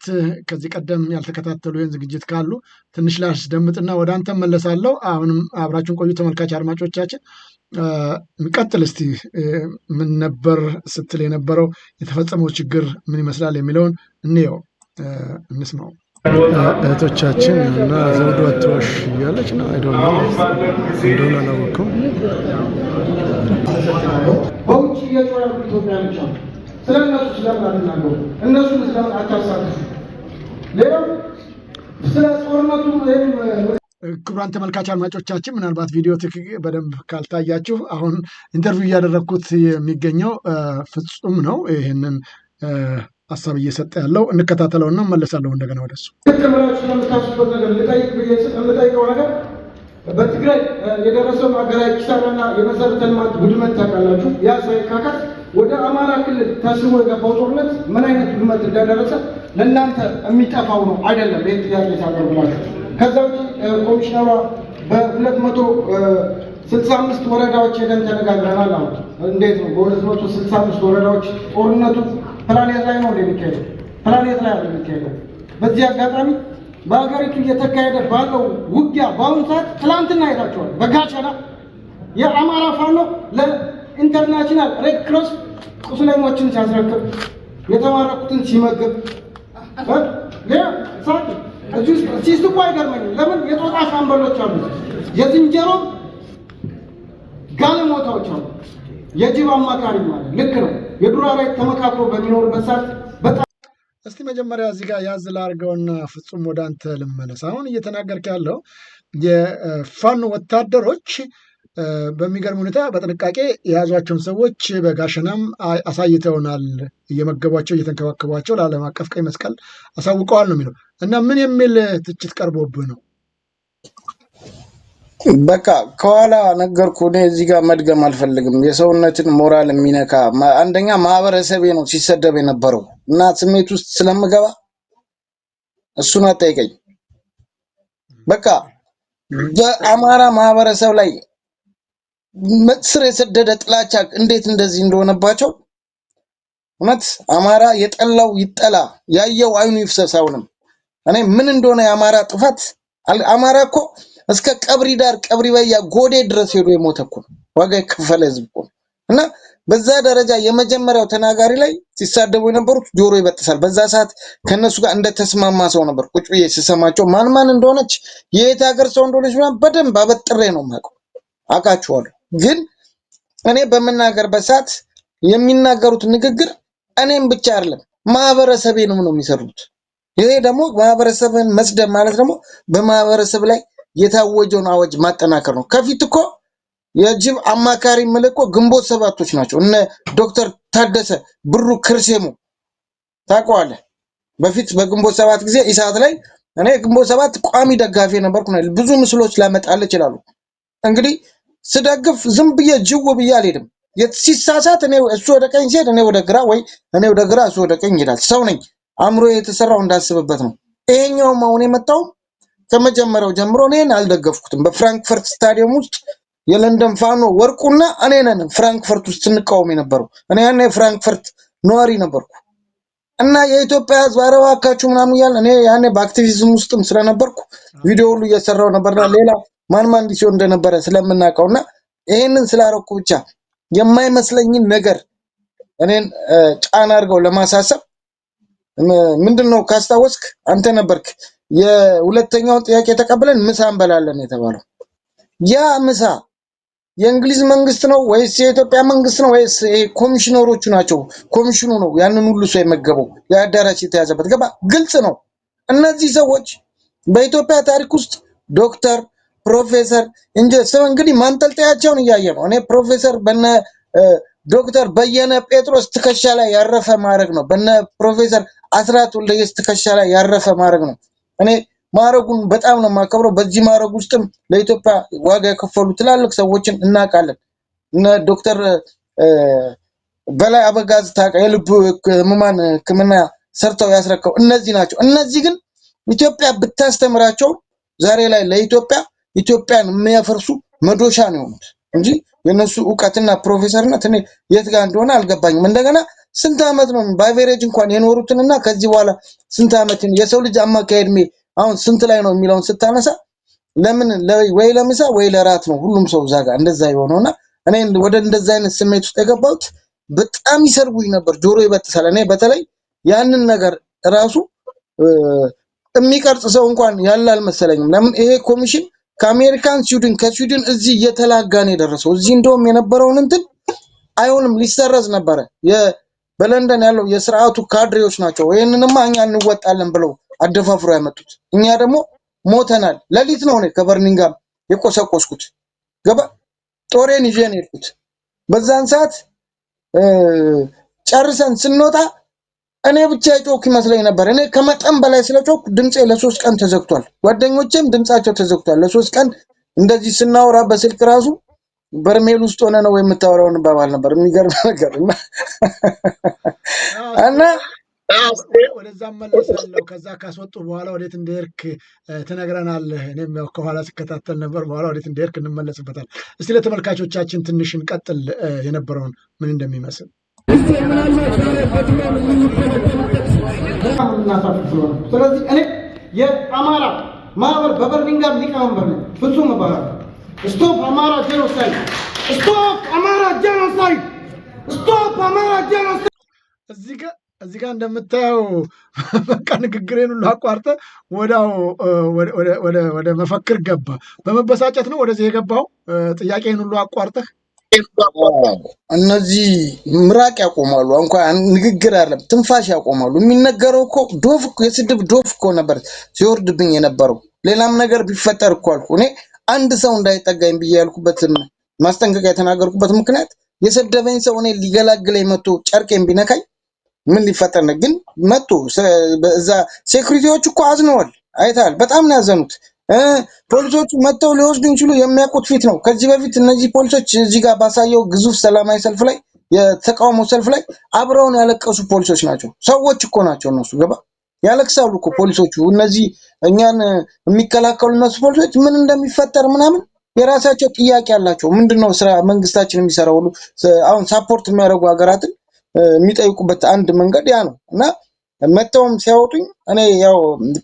ከዚህ ቀደም ያልተከታተሉ ይህን ዝግጅት ካሉ ትንሽ ላስደምጥና ወደ አንተ መለሳለሁ። አሁንም አብራችሁን ቆዩ ተመልካች አድማጮቻችን። እንቀጥል እስቲ። ምን ነበር ስትል የነበረው? የተፈጸመው ችግር ምን ይመስላል የሚለውን እንየው፣ እንስማው። እህቶቻችን እና ዘውዱ አትዋሽ እያለች ነው። አይዶንት ኖ እንደሆነ አላወቅኩም። በውጭ እየጮሁ ያሉ ኢትዮጵያውያን አሉ። ስለነሱ ስለምን አትናገሩ? እነሱን ስለምን አታሳትፉ? ሌላው ስለ ጦርነቱ ክቡራን ተመልካች አድማጮቻችን ምናልባት ቪዲዮ በደንብ ካልታያችሁ አሁን ኢንተርቪው እያደረግኩት የሚገኘው ፍጹም ነው። ይህንን ሀሳብ እየሰጠ ያለው እንከታተለውና መለሳለሁ እንደገና ወደሱ። ተከመራችሁ ስለምታስቡበት ነገር ልጠይቀው ነገር በትግራይ የደረሰው ሀገራዊ ኪሳራና የመሰረተ ልማት ውድመት ታውቃላችሁ። ያ ሳይካካት ወደ አማራ ክልል ተስቦ የገባው ጦርነት ምን አይነት ውድመት እንዳደረሰ ለእናንተ የሚጠፋው ነው አይደለም? ይህን ጥያቄ ታቀርቡላችሁ። ከዛ ውጭ ኮሚሽነሯ 65 ወረዳዎች ሄደን ተነጋግረናል። አሁን እንዴት ነው በ265 ወረዳዎች ጦርነቱ ፕላኔት ላይ ነው እንደሚካሄደው? ፕላኔት ላይ እንደሚካሄደው። በዚህ አጋጣሚ በሀገሪቱ እየተካሄደ ባለው ውጊያ በአሁኑ ሰዓት ትላንትና አይታችኋል። በጋሸና የአማራ ፋኖ ለኢንተርናሽናል ሬድ ክሮስ ቁስለኞችን ሲያስረክብ የተማረኩትን ሲመግብ ሲስቱ አይገርመኝም። ለምን የጦጣ ሻምበሎች አሉ፣ የዝንጀሮ ጋለሞታዎች አሉ፣ የጅብ አማካሪ ማለት ልክ ነው። የዱር አራዊት ተመካክሮ በሚኖርበት ሰዓት በጣም እስቲ መጀመሪያ እዚህ ጋር ያዝ ላድርገውና ፍጹም ወደ አንተ ልመለስ። አሁን እየተናገርክ ያለው የፋኖ ወታደሮች በሚገርም ሁኔታ በጥንቃቄ የያዟቸውን ሰዎች በጋሸናም አሳይተውናል፣ እየመገቧቸው እየተንከባከቧቸው ለዓለም አቀፍ ቀይ መስቀል አሳውቀዋል ነው የሚለው እና ምን የሚል ትችት ቀርቦብህ ነው? በቃ ከኋላ ነገርኩ። እኔ እዚህ ጋር መድገም አልፈልግም። የሰውነትን ሞራል የሚነካ አንደኛ ማህበረሰቤ ነው ሲሰደብ የነበረው እና ስሜት ውስጥ ስለምገባ እሱን አጠይቀኝ። በቃ በአማራ ማህበረሰብ ላይ ስር የሰደደ ጥላቻ እንዴት እንደዚህ እንደሆነባቸው እውነት አማራ የጠላው ይጠላ፣ ያየው አይኑ ይፍሰሳውንም እኔ ምን እንደሆነ የአማራ ጥፋት አማራ እኮ እስከ ቀብሪ ዳር ቀብሪ በያ ጎዴ ድረስ ሄዶ የሞተ እኮ ዋጋ የከፈለ ህዝብ እኮ እና በዛ ደረጃ የመጀመሪያው ተናጋሪ ላይ ሲሳደቡ የነበሩት ጆሮ ይበጥሳል። በዛ ሰዓት ከነሱ ጋር እንደተስማማ ሰው ነበር ቁጭ ብዬ ስሰማቸው ማን እንደሆነች የት ሀገር ሰው እንደሆነች በደንብ አበጥሬ ነው የማውቀው፣ አውቃቸዋለሁ። ግን እኔ በመናገርበት ሰዓት የሚናገሩት ንግግር እኔም ብቻ አይደለም ማህበረሰቤንም ነው የሚሰሩት። ይሄ ደግሞ ማህበረሰብን መስደብ ማለት ደግሞ በማህበረሰብ ላይ የታወጀውን አዋጅ ማጠናከር ነው። ከፊት እኮ የጅብ አማካሪ ምልኮ ግንቦት ሰባቶች ናቸው። እነ ዶክተር ታደሰ ብሩ ክርስሙ ታውቀዋለህ። በፊት በግንቦት ሰባት ጊዜ ኢሳት ላይ እኔ ግንቦት ሰባት ቋሚ ደጋፊ ነበርኩ። ብዙ ምስሎች ላመጣልህ ይችላሉ። እንግዲህ ስደግፍ ዝም ብዬ ጅው ብዬ አልሄድም። ሲሳሳት እኔ እሱ ወደ ቀኝ ሲሄድ እኔ ወደ ግራ፣ ወይ እኔ ወደ ግራ እሱ ወደ ቀኝ ይላል። ሰው ነኝ። አእምሮ የተሰራው እንዳስብበት ነው። ይሄኛውም አሁን የመጣው ከመጀመሪያው ጀምሮ እኔን አልደገፍኩትም። በፍራንክፈርት ስታዲየም ውስጥ የለንደን ፋኖ ወርቁና እኔ ነን ፍራንክፈርት ውስጥ ስንቃወም የነበረው። እኔ ያኔ ፍራንክፈርት ነዋሪ ነበርኩ እና የኢትዮጵያ ሕዝብ አረባካችሁ ምናምን እያልን እኔ ያኔ በአክቲቪዝም ውስጥም ስለነበርኩ ቪዲዮ ሁሉ እየሰራው ነበርና ሌላ ማን እንዲሲሆን እንደነበረ ስለምናውቀውና ይሄንን ስላረኩ ብቻ የማይመስለኝን ነገር እኔን ጫና አድርገው ለማሳሰብ ምንድነው ካስታወስክ አንተ ነበርክ የሁለተኛውን ጥያቄ ተቀብለን ምሳ እንበላለን የተባለው። ያ ምሳ የእንግሊዝ መንግስት ነው ወይስ የኢትዮጵያ መንግስት ነው ወይስ ኮሚሽነሮቹ ናቸው? ኮሚሽኑ ነው ያንን ሁሉ ሰው የመገበው የአዳራሽ የተያዘበት ገባ። ግልጽ ነው። እነዚህ ሰዎች በኢትዮጵያ ታሪክ ውስጥ ዶክተር፣ ፕሮፌሰር እንግዲህ ማንጠልጠያቸውን እያየ ነው። እኔ ፕሮፌሰር በነ ዶክተር በየነ ጴጥሮስ ትከሻ ላይ ያረፈ ማድረግ ነው። በነ ፕሮፌሰር አስራት ወልደየስ ትከሻ ላይ ያረፈ ማድረግ ነው። እኔ ማረጉን በጣም ነው የማከብረው። በዚህ ማረግ ውስጥም ለኢትዮጵያ ዋጋ የከፈሉ ትላልቅ ሰዎችን እናውቃለን። እነ ዶክተር በላይ አበጋዝ የልብ ህሙማን ሕክምና ሰርተው ያስረከው እነዚህ ናቸው። እነዚህ ግን ኢትዮጵያ ብታስተምራቸው ዛሬ ላይ ለኢትዮጵያ ኢትዮጵያን የሚያፈርሱ መዶሻ ነው የሆኑት እንጂ የነሱ ዕውቀትና ፕሮፌሰርነት እኔ የት ጋር እንደሆነ አልገባኝም። እንደገና ስንት ዓመት ነው በአቨሬጅ እንኳን የኖሩትንና ከዚህ በኋላ ስንት ዓመትን የሰው ልጅ አማካይ ዕድሜ አሁን ስንት ላይ ነው የሚለውን ስታነሳ ለምን ወይ ለምሳ ወይ ለራት ነው ሁሉም ሰው እዛ ጋር እንደዛ የሆነውና እኔ ወደ እንደዛ አይነት ስሜት ውስጥ የገባሁት በጣም ይሰርጉኝ ነበር። ጆሮ ይበጥሳል። እኔ በተለይ ያንን ነገር ራሱ የሚቀርጽ ሰው እንኳን ያለ አልመሰለኝም። ለምን ይሄ ኮሚሽን ከአሜሪካን ከስዊድን እዚህ እየተላጋ ነው የደረሰው። እዚህ እንደውም የነበረውን እንትን አይሆንም ሊሰረዝ ነበረ። በለንደን ያለው የስርዓቱ ካድሬዎች ናቸው ይሄንንማ እኛ እንወጣለን ብለው አደፋፍሮ ያመጡት። እኛ ደግሞ ሞተናል። ለሊት ነው እኔ ከበርሚንጋም የቆሰቆስኩት ገባ። ጦሬን ይዤ ነው የሄድኩት። በዛን ሰዓት ጨርሰን ስንወጣ እኔ ብቻ የጮክ ይመስለኝ ነበር። እኔ ከመጠን በላይ ስለጮክ ድምጼ ለ3 ቀን ተዘግቷል። ጓደኞቼም ድምጻቸው ተዘግቷል ለ3 ቀን። እንደዚህ ስናወራ በስልክ ራሱ በርሜል ውስጥ ሆነ ነው የምታወራውን ባባል ነበር። የሚገርም ነገር እና ወደዛ መለሳለሁ። ከዛ ካስወጡ በኋላ ወዴት እንደሄድክ ትነግረናለህ። እኔም ያው ከኋላ ስከታተል ነበር። በኋላ ወዴት እንደሄድክ እንመለስበታል። እስቲ ለተመልካቾቻችን ትንሽ እንቀጥል የነበረውን ምን እንደሚመስል። ስለዚህ እኔ የአማራ ማህበር በበርሚንግሃም ሊቀመንበር ነኝ። ፍጹም እባላለሁ። ስቶፕ አማራ ጄኖሳይድ! ስቶፕ አማራ ጄኖሳይድ! ስቶፕ አማራ ጄኖሳይድ! እዚህ ጋር እንደምታየው በቃ ንግግሬን ሁሉ አቋርጠ ወደ መፈክር ገባ። በመበሳጨት ነው ወደዚህ የገባው። ጥያቄን ሁሉ አቋርጠህ እነዚህ ምራቅ ያቆማሉ። እንኳን ንግግር አይደለም ትንፋሽ ያቆማሉ። የሚነገረው እኮ ዶፍ የስድብ ዶፍ እኮ ነበር ሲወርድብኝ የነበረው። ሌላም ነገር ቢፈጠር እኮ አልኩ እኔ አንድ ሰው እንዳይጠጋኝ ብዬ ያልኩበት ማስጠንቀቂያ የተናገርኩበት ምክንያት የሰደበኝ ሰው እኔ ሊገላግለኝ መጥቶ ጨርቄን ቢነካኝ ምን ሊፈጠር ነው? ግን መጥቶ እዛ ሴኩሪቲዎች እኮ አዝነዋል። አይተሃል? በጣም ነው ያዘኑት። ፖሊሶቹ መጥተው ሊወስዱኝ ሲሉ የሚያውቁት ፊት ነው። ከዚህ በፊት እነዚህ ፖሊሶች እዚህ ጋር ባሳየው ግዙፍ ሰላማዊ ሰልፍ ላይ የተቃውሞ ሰልፍ ላይ አብረውን ያለቀሱ ፖሊሶች ናቸው። ሰዎች እኮ ናቸው እነሱ። ገባ? ያለቅሳሉ እኮ ፖሊሶቹ። እነዚህ እኛን የሚከላከሉ እነሱ ፖሊሶች ምን እንደሚፈጠር ምናምን የራሳቸው ጥያቄ አላቸው። ምንድነው ስራ መንግስታችን የሚሰራው ሁሉ አሁን ሳፖርት የሚያደርጉ ሀገራትን የሚጠይቁበት አንድ መንገድ ያ ነው። እና መተውም ሲያወጡኝ እኔ ያው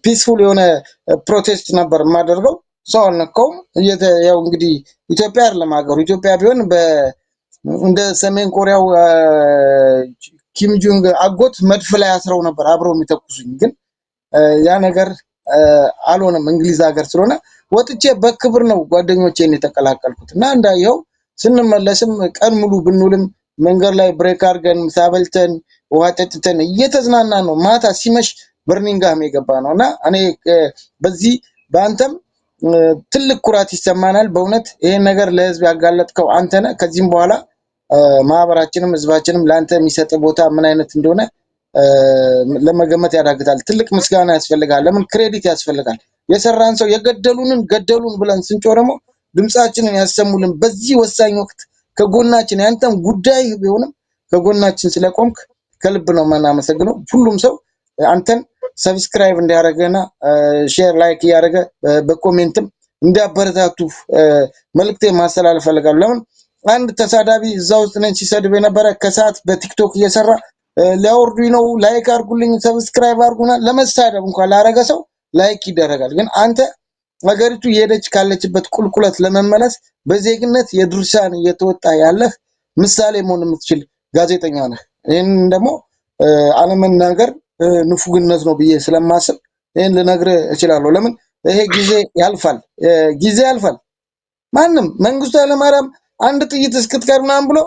ፒስፉል የሆነ ፕሮቴስት ነበር የማደርገው። ሰው አልነካውም። ያው እንግዲህ ኢትዮጵያ አይደለም ሀገሩ። ኢትዮጵያ ቢሆን እንደ ሰሜን ኮሪያው ኪም ጆንግ አጎት መድፍ ላይ አስረው ነበር አብረው የሚተኩሱኝ። ግን ያ ነገር አልሆነም። እንግሊዝ ሀገር ስለሆነ ወጥቼ በክብር ነው ጓደኞቼን የተቀላቀልኩት። እና እንዳየው ስንመለስም ቀን ሙሉ ብንውልም መንገድ ላይ ብሬክ አድርገን ሳበልተን ውሃ ጠጥተን እየተዝናና ነው ማታ ሲመሽ በርሚንግሃም የገባ ነው። እና እኔ በዚህ በአንተም ትልቅ ኩራት ይሰማናል። በእውነት ይሄን ነገር ለህዝብ ያጋለጥከው አንተ ነህ። ከዚህም በኋላ ማህበራችንም ህዝባችንም ለአንተ የሚሰጥ ቦታ ምን አይነት እንደሆነ ለመገመት ያዳግታል። ትልቅ ምስጋና ያስፈልጋል። ለምን ክሬዲት ያስፈልጋል። የሰራን ሰው የገደሉንን ገደሉን ብለን ስንጮህ ደግሞ ድምጻችንን ያሰሙልን በዚህ ወሳኝ ወቅት ከጎናችን ያንተም ጉዳይ ቢሆንም ከጎናችን ስለቆምክ ከልብ ነው የምናመሰግነው። ሁሉም ሰው አንተን ሰብስክራይብ እንዲያደርገና ሼር ላይክ ያደርገ በኮሜንትም እንዲያበረታቱ መልእክቴ ማስተላለፍ ፈልጋለሁ። ለምን አንድ ተሳዳቢ እዛ ውስጥ ነኝ ሲሰድብ የነበረ ከሰዓት በቲክቶክ እየሰራ ሊያወርዱኝ ነው ላይክ አድርጉልኝ ሰብስክራይብ አድርጉና ለመሳደብ እንኳን ላረገ ሰው ላይክ ይደረጋል። ግን አንተ ሀገሪቱ የሄደች ካለችበት ቁልቁለት ለመመለስ በዜግነት የድርሻን እየተወጣ ያለህ ምሳሌ መሆን የምትችል ጋዜጠኛ ነህ። ይህን ደግሞ አለመናገር ንፉግነት ነው ብዬ ስለማስብ ይህን ልነግርህ እችላለሁ። ለምን ይሄ ጊዜ ያልፋል፣ ጊዜ ያልፋል። ማንም መንግስቱ ኃይለማርያም አንድ ጥይት እስክትቀር ምናምን ብሎ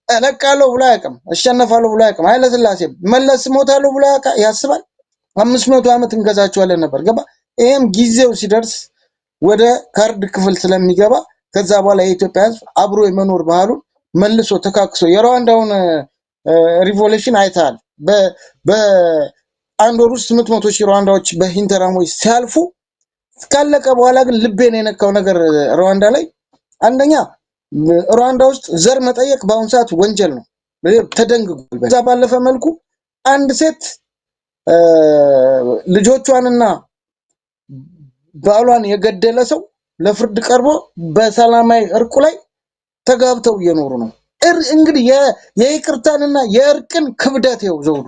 እለቃለሁ ብሎ አያውቅም፣ እሸነፋለሁ ብሎ አያውቅም። ኃይለሥላሴ መለስ ሞታለሁ ብሎ ያስባል። 500 ዓመት እንገዛቸዋለን ነበር። ገባ? ይሄም ጊዜው ሲደርስ ወደ ካርድ ክፍል ስለሚገባ ከዛ በኋላ የኢትዮጵያ ሕዝብ አብሮ የመኖር ባህሉን መልሶ ተካክሶ የሩዋንዳውን ሪቮሉሽን አይተሃል። በአንድ ወር ውስጥ 800 ሺህ ሩዋንዳዎች በኢንተራሞች ሲያልፉ ካለቀ በኋላ ግን ልቤን የነካው ነገር ሩዋንዳ ላይ አንደኛ ሩዋንዳ ውስጥ ዘር መጠየቅ በአሁኑ ሰዓት ወንጀል ነው ተደንግጓል። በዛ ባለፈ መልኩ አንድ ሴት ልጆቿንና ባሏን የገደለ ሰው ለፍርድ ቀርቦ በሰላማዊ እርቁ ላይ ተጋብተው እየኖሩ ነው። እንግዲህ የይቅርታንና የእርቅን ክብደት ይኸው ዘውዱ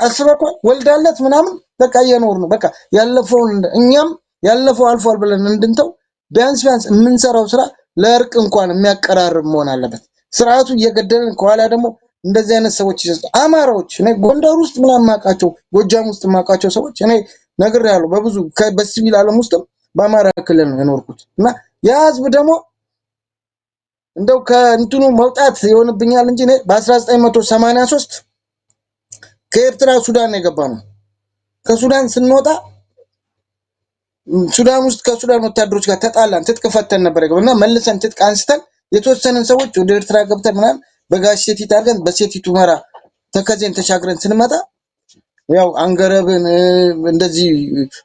አስበኳል። ወልዳለት ምናምን በቃ እየኖሩ ነው። በቃ ያለፈውን እኛም ያለፈው አልፏል ብለን እንድንተው ቢያንስ የምንሰራው ስራ ለእርቅ እንኳን የሚያቀራርብ መሆን አለበት። ስርዓቱ እየገደለን ከኋላ ደግሞ እንደዚህ አይነት ሰዎች አማራዎች እኔ ጎንደር ውስጥ ምናምን ማቃቸው ጎጃም ውስጥ ማቃቸው ሰዎች እኔ ነግሬያለሁ። በብዙ በሲቪል ዓለም ውስጥም በአማራ ክልል ነው የኖርኩት እና ያ ህዝብ ደግሞ እንደው ከእንትኑ መውጣት ይሆንብኛል እንጂ እኔ በ1983 ከኤርትራ ሱዳን የገባ ነው። ከሱዳን ስንወጣ ሱዳን ውስጥ ከሱዳን ወታደሮች ጋር ተጣላን። ትጥቅ ፈተን ነበር እና መልሰን ትጥቅ አንስተን የተወሰነን ሰዎች ወደ ኤርትራ ገብተን ምናምን በጋሼቲት አድርገን በሴቲቱ መራ ተከዜን ተሻግረን ስንመጣ ያው አንገረብን እንደዚህ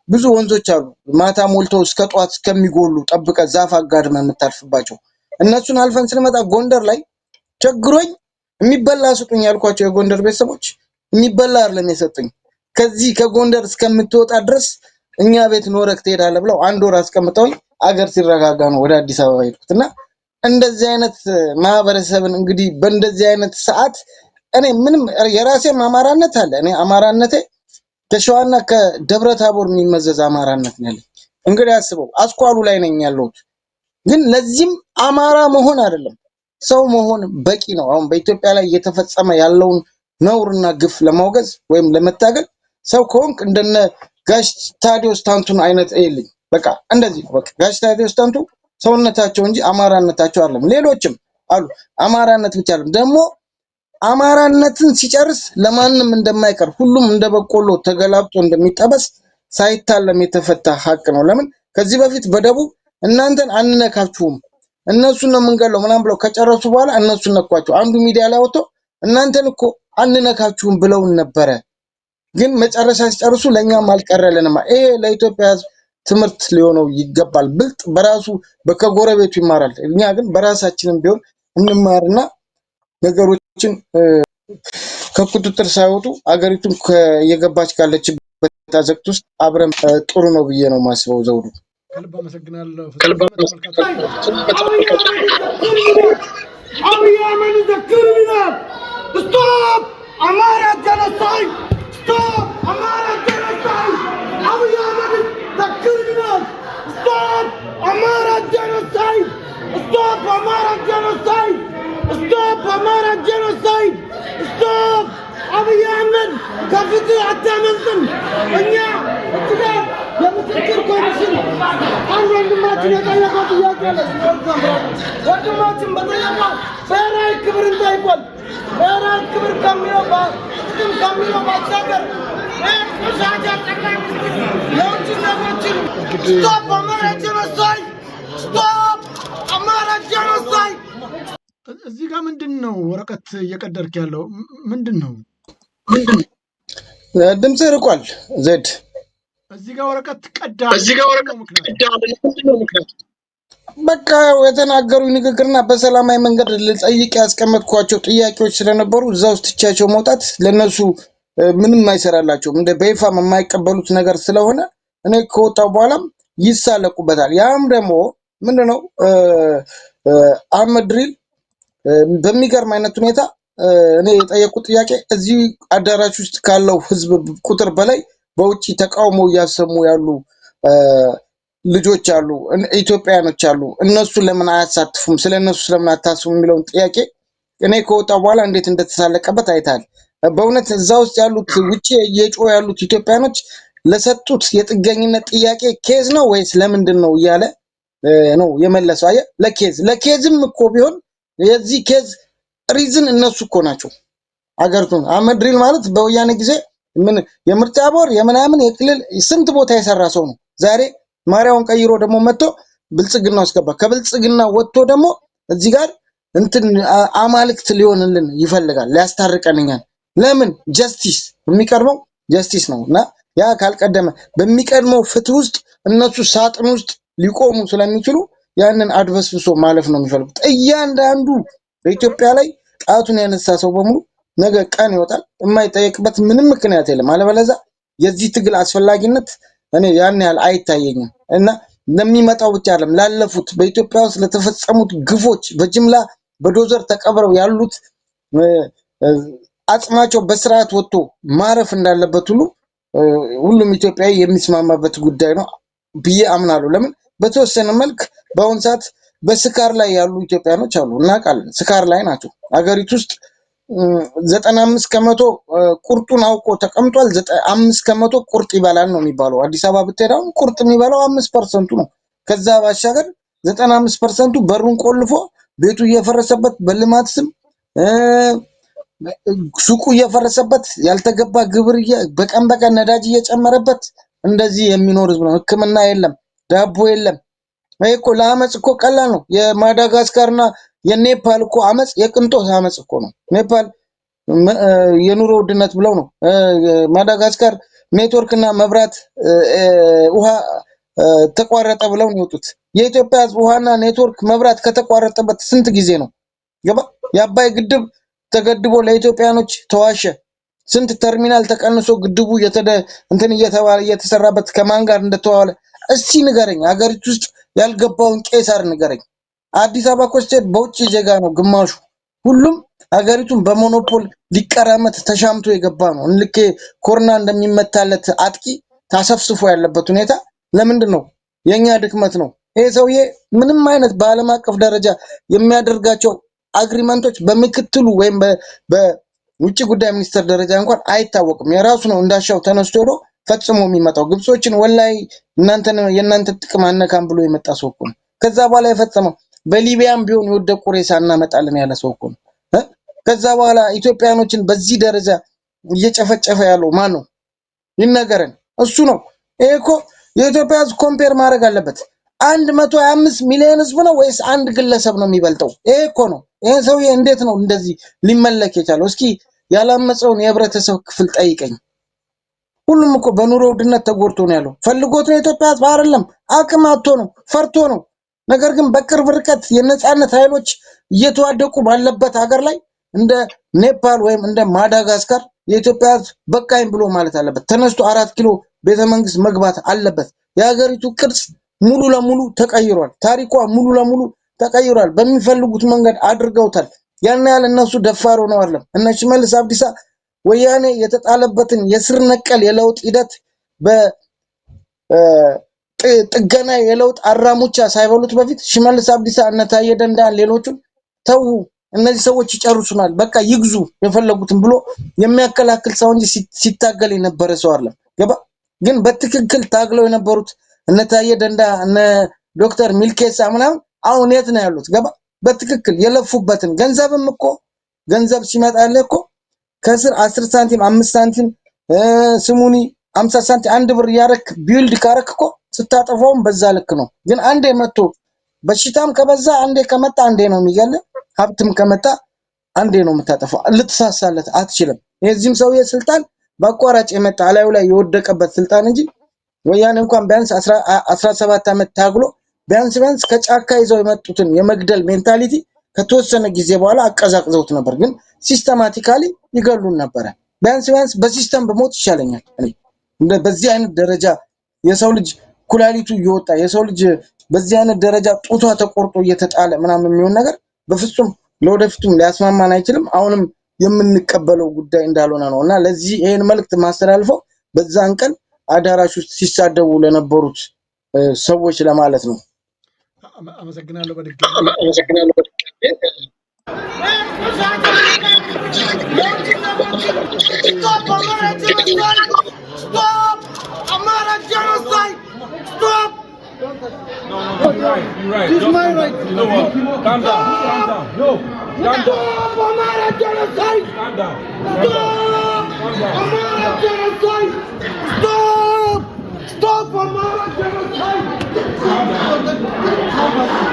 ብዙ ወንዞች አሉ ማታ ሞልተው እስከ ጧት እስከሚጎሉ ጠብቀ ዛፍ አጋድመ የምታልፍባቸው እነሱን አልፈን ስንመጣ ጎንደር ላይ ቸግሮኝ የሚበላ ስጡኝ ያልኳቸው የጎንደር ቤተሰቦች የሚበላ አይደለም የሰጡኝ። ከዚህ ከጎንደር እስከምትወጣ ድረስ እኛ ቤት ኖረክ ትሄዳለህ ብለው 1 ወር አስቀምጠውኝ አገር ሲረጋጋ ነው ወደ አዲስ አበባ ሄድኩትና እንደዚህ አይነት ማህበረሰብን እንግዲህ በእንደዚህ አይነት ሰዓት እኔ ምንም የራሴም አማራነት አለ። እኔ አማራነቴ ከሸዋና ከደብረ ታቦር የሚመዘዝ አማራነት ነው ያለኝ። እንግዲህ አስበው አስኳሉ ላይ ነኝ ያለሁት። ግን ለዚህም አማራ መሆን አይደለም ሰው መሆን በቂ ነው። አሁን በኢትዮጵያ ላይ እየተፈጸመ ያለውን ነውርና ግፍ ለማውገዝ ወይም ለመታገል ሰው ከሆንክ እንደነ ጋሽ ታዲዮስ ታንቱን አይነት አይልኝ። በቃ እንደዚህ ነው። በቃ ጋሽ ታዲዮስ ታንቱ ሰውነታቸው እንጂ አማራነታቸው አይደለም። ሌሎችም አሉ አማራነት ብቻ አይደለም ደግሞ አማራነትን ሲጨርስ ለማንም እንደማይቀር ሁሉም እንደበቆሎ ተገላብጦ እንደሚጠበስ ሳይታለም የተፈታ ሀቅ ነው። ለምን ከዚህ በፊት በደቡብ እናንተን አንነካችሁም እነሱን ነው የምንገለው ምናምን ብለው ከጨረሱ በኋላ እነሱን ነኳቸው። አንዱ ሚዲያ ላይ ወጥቶ እናንተን እኮ አንነካችሁም ብለውን ነበረ፣ ግን መጨረሻ ሲጨርሱ ለኛም አልቀረልንም። ይሄ ለኢትዮጵያ ሕዝብ ትምህርት ሊሆነው ይገባል። ብልጥ በራሱ ከጎረቤቱ ይማራል። እኛ ግን በራሳችንም ቢሆን እንማርና ነገሮችን ከቁጥጥር ሳይወጡ አገሪቱን እየገባች ካለችበት አዘቅት ውስጥ አብረን ጥሩ ነው ብዬ ነው ማስበው። ዘውዱ ከልብ አመሰግናለሁ። Abiy Ahmed is a criminal. Stop Amara genocide. Stop Amara genocide. Abiy Ahmed is the criminal. Stop Amara genocide. Stop Amara genocide. Stop Amara genocide. Stop Abiy Ahmed ከፍትህ አታመልጥም። እኛ እዚህ የምክክር ኮሚሽን አንድ ወንድማችን የጠየቀው ጥያቄ ላይ ወንድማችን በጠየቀው ብሔራዊ ክብርን ጠይቋል። ብሔራዊ ክብር ከሚለው ባሻገር ቆሻሻ ጠቅላይ ሚኒስትር የውጭ ዜጎችን ስቶፕ አማራ ጄኖሳይድ ስቶፕ አማራ ጄኖሳይድ። እዚህ ጋር ምንድን ነው ወረቀት እየቀደርክ ያለው ምንድን ነው? ድምጽ ርቋል። ዘድ እዚህ ጋር ወረቀት ቀዳ በቃ የተናገሩ ንግግርና በሰላማዊ መንገድ ልጠይቅ ያስቀመጥኳቸው ጥያቄዎች ስለነበሩ እዛ ውስጥ ትቻቸው መውጣት ለነሱ ምንም አይሰራላቸውም። እንደ በይፋም የማይቀበሉት ነገር ስለሆነ እኔ ከወጣው በኋላም ይሳለቁበታል። ያም ደግሞ ምንድነው አህመድ ድሪል በሚገርም አይነት ሁኔታ እኔ የጠየቁት ጥያቄ እዚህ አዳራሽ ውስጥ ካለው ህዝብ ቁጥር በላይ በውጪ ተቃውሞ እያሰሙ ያሉ ልጆች አሉ፣ ኢትዮጵያኖች አሉ። እነሱ ለምን አያሳትፉም? ስለነሱ ለምን አታስቡም የሚለውን ጥያቄ እኔ ከወጣ በኋላ እንዴት እንደተሳለቀበት አይታል። በእውነት እዛ ውስጥ ያሉት ውጪ እየጮሁ ያሉት ኢትዮጵያኖች ለሰጡት የጥገኝነት ጥያቄ ኬዝ ነው ወይስ ለምንድን ነው እያለ ነው የመለሰው። አየህ ለኬዝም እኮ ቢሆን የዚህ ኬዝ ሪዝን እነሱ እኮ ናቸው። አገርቱን አህመድ ድሪል ማለት በወያኔ ጊዜ ምን የምርጫ ቦር የምናምን የክልል ስንት ቦታ የሰራ ሰው ነው። ዛሬ ማሪያውን ቀይሮ ደግሞ መጥቶ ብልጽግና አስገባ። ከብልጽግና ወጥቶ ደግሞ እዚህ ጋር እንትን አማልክት ሊሆንልን ይፈልጋል፣ ሊያስታርቀንኛል። ለምን ጀስቲስ የሚቀድመው ጀስቲስ ነውና ያ ካልቀደመ በሚቀድመው ፍትህ ውስጥ እነሱ ሳጥን ውስጥ ሊቆሙ ስለሚችሉ ያንን አድበስብሶ ማለፍ ነው የሚፈልጉት። እያንዳንዱ በኢትዮጵያ ላይ ጣቱን ያነሳ ሰው በሙሉ ነገ ቀን ይወጣል፣ የማይጠየቅበት ምንም ምክንያት የለም። አለበለዚያ የዚህ ትግል አስፈላጊነት እኔ ያን ያህል አይታየኝም እና ለሚመጣው ብቻ አይደለም ላለፉት በኢትዮጵያ ውስጥ ለተፈጸሙት ግፎች በጅምላ በዶዘር ተቀብረው ያሉት አጽማቸው በስርዓት ወጥቶ ማረፍ እንዳለበት ሁሉ ሁሉም ኢትዮጵያዊ የሚስማማበት ጉዳይ ነው ብዬ አምናለሁ። ለምን በተወሰነ መልክ በአሁን ሰዓት በስካር ላይ ያሉ ኢትዮጵያኖች አሉ፣ እናውቃለን። ስካር ላይ ናቸው። አገሪቱ ውስጥ 95% ቁርጡን አውቆ ተቀምጧል። 5% ቁርጥ ይበላል ነው የሚባለው። አዲስ አበባ ብትሄዳው ቁርጥ የሚበላው 5% ነው። ከዛ ባሻገር 95% በሩን ቆልፎ ቤቱ እየፈረሰበት በልማት ስም ሱቁ እየፈረሰበት ያልተገባ ግብር በቀን በቀን ነዳጅ እየጨመረበት እንደዚህ የሚኖር ህዝብ ነው። ሕክምና የለም፣ ዳቦ የለም። እኮ ለአመጽ እኮ ቀላል ነው። የማዳጋስካርና የኔፓል እኮ አመጽ የቅንጦት አመጽ እኮ ነው። ኔፓል የኑሮ ውድነት ብለው ነው። ማዳጋስካር ኔትወርክና መብራት ውሃ ተቋረጠ ብለው ነው የወጡት። የኢትዮጵያ ህዝብ ውሃና ኔትወርክ መብራት ከተቋረጠበት ስንት ጊዜ ነው? ገባ? የአባይ ግድብ ተገድቦ ለኢትዮጵያኖች ተዋሸ? ስንት ተርሚናል ተቀንሶ ግድቡ እንትን እየተሰራበት ከማን ጋር እንደተዋለ እስቲ ንገረኝ። ሀገሪቱ ውስጥ ያልገባውን ቄሳር ንገረኝ። አዲስ አበባ እኮ ስትሄድ በውጭ ዜጋ ነው ግማሹ። ሁሉም ሀገሪቱን በሞኖፖል ሊቀራመት ተሻምቶ የገባ ነው። ልክ ኮሮና እንደሚመታለት አጥቂ ታሰፍስፎ ያለበት ሁኔታ ለምንድን ነው? የኛ ድክመት ነው። ይሄ ሰውዬ ምንም አይነት በዓለም አቀፍ ደረጃ የሚያደርጋቸው አግሪመንቶች በምክትሉ ወይም በውጭ ጉዳይ ሚኒስትር ደረጃ እንኳን አይታወቅም። የራሱ ነው እንዳሻው ተነስቶ ሄዶ ፈጽሞ የሚመጣው። ግብጾችን ወላይ የእናንተ ጥቅም አነካም ብሎ የመጣ ሰው እኮ ነው። ከዛ በኋላ የፈጸመው በሊቢያም ቢሆን የወደቁ ሬሳ እናመጣለን ያለ ሰው እኮ ነው። ከዛ በኋላ ኢትዮጵያኖችን በዚህ ደረጃ እየጨፈጨፈ ያለው ማን ነው? ይነገረን። እሱ ነው። ይሄ እኮ የኢትዮጵያ ሕዝብ ኮምፔር ማድረግ አለበት። 125 ሚሊዮን ሕዝብ ነው ወይስ አንድ ግለሰብ ነው የሚበልጠው? ይሄ እኮ ነው። ይሄ ሰውዬ እንዴት ነው እንደዚህ ሊመለክ የቻለው? እስኪ ያላመፀውን የህብረተሰብ ክፍል ጠይቀኝ። ሁሉም እኮ በኑሮ ውድነት ተጎድቶ ነው ያለው። ፈልጎት ነው የኢትዮጵያ ሕዝብ አይደለም፣ አቅም አጥቶ ነው፣ ፈርቶ ነው። ነገር ግን በቅርብ ርቀት የነጻነት ኃይሎች እየተዋደቁ ባለበት ሀገር ላይ እንደ ኔፓል ወይም እንደ ማዳጋስካር የኢትዮጵያ ሕዝብ በቃኝ ብሎ ማለት አለበት። ተነስቶ 4 ኪሎ ቤተመንግስት መግባት አለበት። የሀገሪቱ ቅርጽ ሙሉ ለሙሉ ተቀይሯል። ታሪኳ ሙሉ ለሙሉ ተቀይሯል። በሚፈልጉት መንገድ አድርገውታል። ያን ያህል እነሱ ደፋር ሆነው አይደለም። እነ ሽመልስ አብዲሳ ወያኔ የተጣለበትን የስር ነቀል የለውጥ ሂደት ጥገና የለውጥ አራሙቻ ሳይበሉት በፊት ሽመልስ አብዲሳ እነ ታዬ ደንደአ ሌሎቹን ተው፣ እነዚህ ሰዎች ይጨርሱናል፣ በቃ ይግዙ የፈለጉትን ብሎ የሚያከላክል ሰው እንጂ ሲታገል የነበረ ሰው አይደለም። ገባ? ግን በትክክል ታግለው የነበሩት እነ ታዬ ደንደአ እነ ዶክተር ሚልኬሳ ምናምን አሁን የት ነው ያሉት? ገባ? በትክክል የለፉበትን ገንዘብም እኮ ገንዘብ ሲመጣልህ እኮ ከስር 10 ሳንቲም 5 ሳንቲም ስሙኒ 50 ሳንቲም 1 ብር ያረክ ቢልድ ካረክ እኮ ስታጠፋውም በዛ ልክ ነው። ግን አንዴ መጥቶ በሽታም ከበዛ አንዴ ከመጣ አንዴ ነው የሚገል፣ ሀብትም ከመጣ አንዴ ነው የምታጠፋው። ልትሳሳለት አትችልም። የዚህም ሰውዬ ስልጣን በአቋራጭ የመጣ አላዩ ላይ የወደቀበት ስልጣን እንጂ ወያኔ እንኳን ቢያንስ 17 ዓመት ታግሎ ቢያንስ ከጫካ ይዘው የመጡትን የመግደል ሜንታሊቲ ከተወሰነ ጊዜ በኋላ አቀዛቅዘውት ነበር። ግን ሲስተማቲካሊ ይገሉን ነበረ። ቢያንስ በሲስተም በሞት ይሻለኛል እኔ በዚህ አይነት ደረጃ የሰው ልጅ ኩላሊቱ እየወጣ የሰው ልጅ በዚህ አይነት ደረጃ ጡቷ ተቆርጦ እየተጣለ ምናምን የሚሆን ነገር በፍጹም ለወደፊቱም ሊያስማማን አይችልም። አሁንም የምንቀበለው ጉዳይ እንዳልሆነ ነው እና ለዚህ ይሄን መልእክት ማስተላልፈው በዛን ቀን አዳራሽ ውስጥ ሲሳደቡ ለነበሩት ሰዎች ለማለት ነው። አመሰግናለሁ በድጋሚ No, you're right. This is my right. No, calm down. No, calm down. Stop Amara genocide. Calm down. Stop Amara genocide. Stop Amara genocide. Calm down.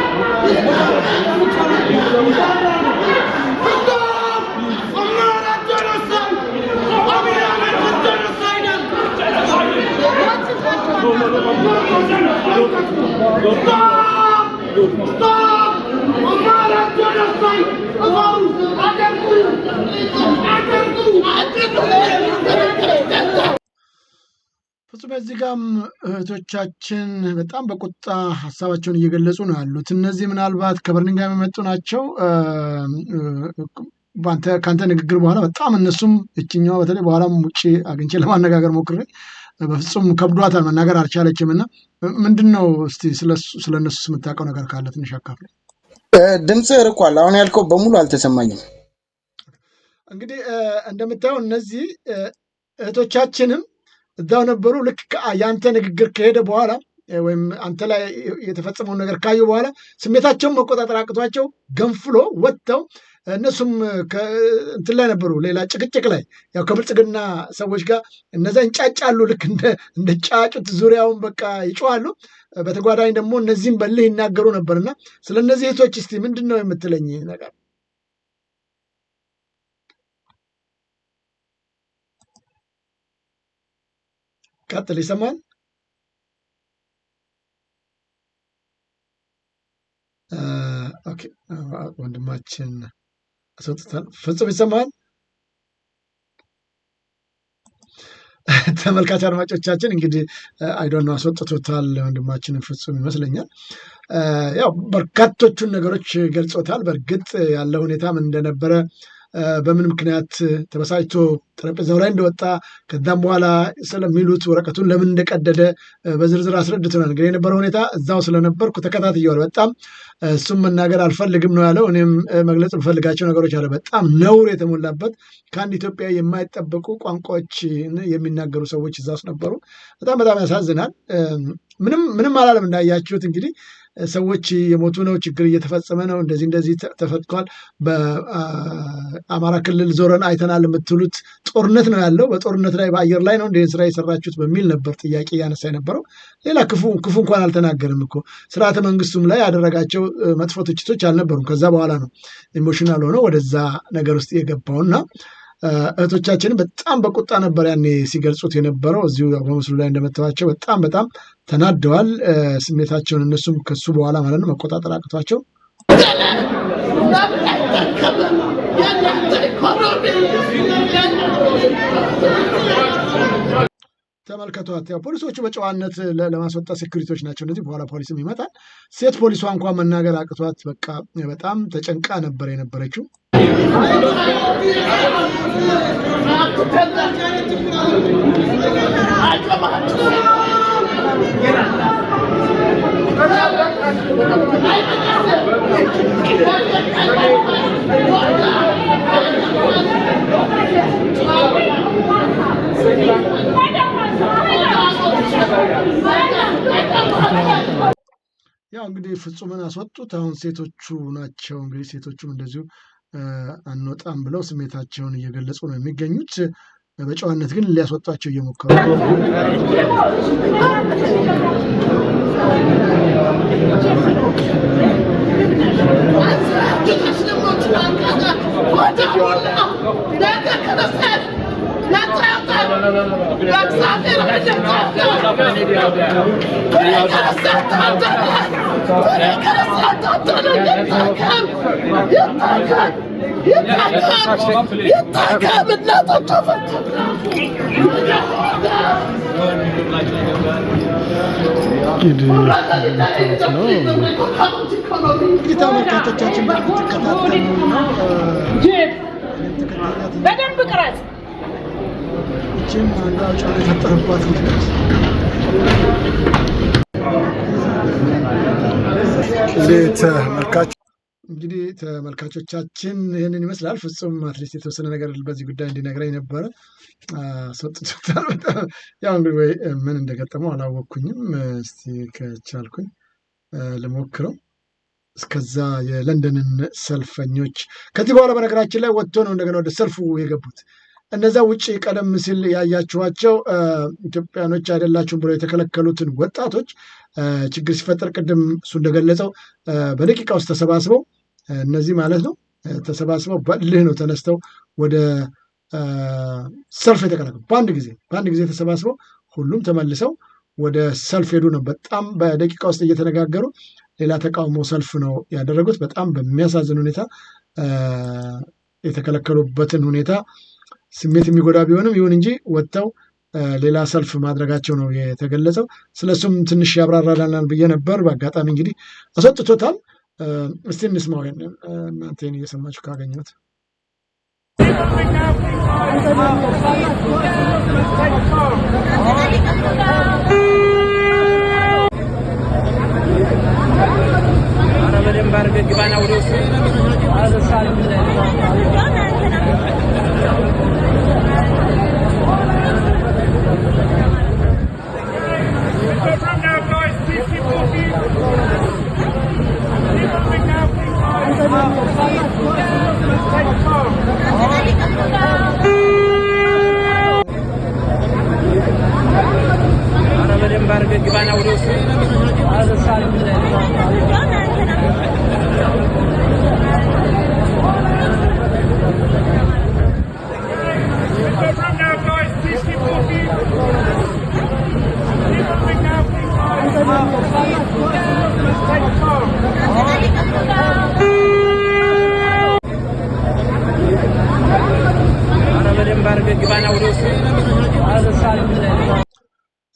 ፍጹም እዚህ ጋም እህቶቻችን በጣም በቁጣ ሀሳባቸውን እየገለጹ ነው ያሉት። እነዚህ ምናልባት ከበርሚንግሃም የመጡ ናቸው። ከአንተ ንግግር በኋላ በጣም እነሱም እችኛዋ በተለይ በኋላም ውጭ አግኝቼ ለማነጋገር ሞክሬ በፍጹም ከብዷታል፣ መናገር አልቻለችም። እና ምንድን ነው እስቲ ስለ እነሱ የምታውቀው ነገር ካለ ትንሽ አካፍለኝ። ድምፅ ርቋል። አሁን ያልከው በሙሉ አልተሰማኝም። እንግዲህ እንደምታየው እነዚህ እህቶቻችንም እዛው ነበሩ። ልክ የአንተ ንግግር ከሄደ በኋላ ወይም አንተ ላይ የተፈጸመውን ነገር ካዩ በኋላ ስሜታቸውን መቆጣጠር አቅቷቸው ገንፍሎ ወጥተው እነሱም እንትን ላይ ነበሩ፣ ሌላ ጭቅጭቅ ላይ ያው ከብልጽግና ሰዎች ጋር እነዛ እንጫጫሉ። ልክ እንደ ጫጩት ዙሪያውን በቃ ይጮዋሉ። በተጓዳኝ ደግሞ እነዚህም በልህ ይናገሩ ነበርና ስለ እነዚህ እህቶች እስቲ ምንድን ነው የምትለኝ ነገር? ቀጥል፣ ይሰማል? ኦኬ ወንድማችን አስወጥቷል። ፍጹም ይሰማል? ተመልካች አድማጮቻችን እንግዲህ አይዶን ነው አስወጥቶታል ወንድማችን ፍጹም ይመስለኛል። ያው በርካቶቹን ነገሮች ገልጾታል። በእርግጥ ያለው ሁኔታ ምን እንደነበረ በምን ምክንያት ተበሳጭቶ ጠረጴዛው ላይ እንደወጣ ከዛም በኋላ ስለሚሉት ወረቀቱን ለምን እንደቀደደ በዝርዝር አስረድቶናል። እንግዲህ የነበረው ሁኔታ እዛው ስለነበርኩ ተከታትየዋል። በጣም እሱም መናገር አልፈልግም ነው ያለው። እኔም መግለጽ የምፈልጋቸው ነገሮች አለ። በጣም ነውር የተሞላበት ከአንድ ኢትዮጵያ የማይጠበቁ ቋንቋዎች የሚናገሩ ሰዎች እዛ ውስጥ ነበሩ። በጣም ያሳዝናል። ምንም አላለም። እንዳያችሁት እንግዲህ ሰዎች የሞቱ ነው፣ ችግር እየተፈጸመ ነው፣ እንደዚህ ተፈጥቷል፣ በአማራ ክልል ዞረን አይተናል የምትሉት ጦርነት ነው ያለው፣ በጦርነት ላይ በአየር ላይ ነው እንደ ስራ የሰራችሁት በሚል ነበር ጥያቄ እያነሳ የነበረው። ሌላ ክፉ እንኳን አልተናገርም እኮ ስርዓተ መንግስቱም ላይ ያደረጋቸው መጥፎ ትችቶች አልነበሩም። ከዛ በኋላ ነው ኢሞሽናል ሆኖ ወደዛ ነገር ውስጥ የገባውና እህቶቻችንን በጣም በቁጣ ነበር ያኔ ሲገልጹት የነበረው። እዚሁ በምስሉ ላይ እንደመተዋቸው በጣም ተናደዋል። ስሜታቸውን እነሱም ከሱ በኋላ ማለት ነው መቆጣጠር አቅቷቸው ተመልከቷት። ያው ፖሊሶቹ በጨዋነት ለማስወጣት ሴኩሪቲዎች ናቸው እነዚህ። በኋላ ፖሊስም ይመጣል። ሴት ፖሊሷ እንኳን መናገር አቅቷት በቃ በጣም ተጨንቃ ነበር የነበረችው። ያው እንግዲህ ፍጹምን አስወጡት። አሁን ሴቶቹ ናቸው እንግዲህ ሴቶቹም እንደዚሁ አንወጣም ብለው ስሜታቸውን እየገለጹ ነው የሚገኙት። በጨዋነት ግን ሊያስወጣቸው እየሞከሩ ተመልካቾቻችን በደንብ ቅረጽ። እንግዲህ ተመልካቾቻችን ይህንን ይመስላል። ፍጹም አትሊስት የተወሰነ ነገር በዚህ ጉዳይ እንዲነግረኝ ነበረ። አስወጥቶታል። በጣም ያው እንግዲህ ወይ ምን እንደገጠመው አላወቅኩኝም። እስቲ ከቻልኩኝ ልሞክረው። እስከዛ የለንደንን ሰልፈኞች ከዚህ በኋላ በነገራችን ላይ ወጥቶ ነው እንደገና ወደ ሰልፉ የገቡት። እነዛ ውጭ ቀደም ሲል ያያችኋቸው ኢትዮጵያኖች አይደላችሁም ብለው የተከለከሉትን ወጣቶች ችግር ሲፈጠር ቅድም እሱ እንደገለጸው በደቂቃ ውስጥ ተሰባስበው እነዚህ ማለት ነው ተሰባስበው በልህ ነው ተነስተው ወደ ሰልፍ የተቀላቀሉ። በአንድ ጊዜ ተሰባስበው ሁሉም ተመልሰው ወደ ሰልፍ ሄዱ ነው። በጣም በደቂቃ ውስጥ እየተነጋገሩ ሌላ ተቃውሞ ሰልፍ ነው ያደረጉት። በጣም በሚያሳዝን ሁኔታ የተከለከሉበትን ሁኔታ ስሜት የሚጎዳ ቢሆንም ይሁን እንጂ ወጥተው ሌላ ሰልፍ ማድረጋቸው ነው የተገለጸው። ስለሱም ትንሽ ያብራራላናል ብዬ ነበር። በአጋጣሚ እንግዲህ አስወጥቶታል። እስቲ እንስማው። እናንተን እየሰማችሁ ካገኘሁት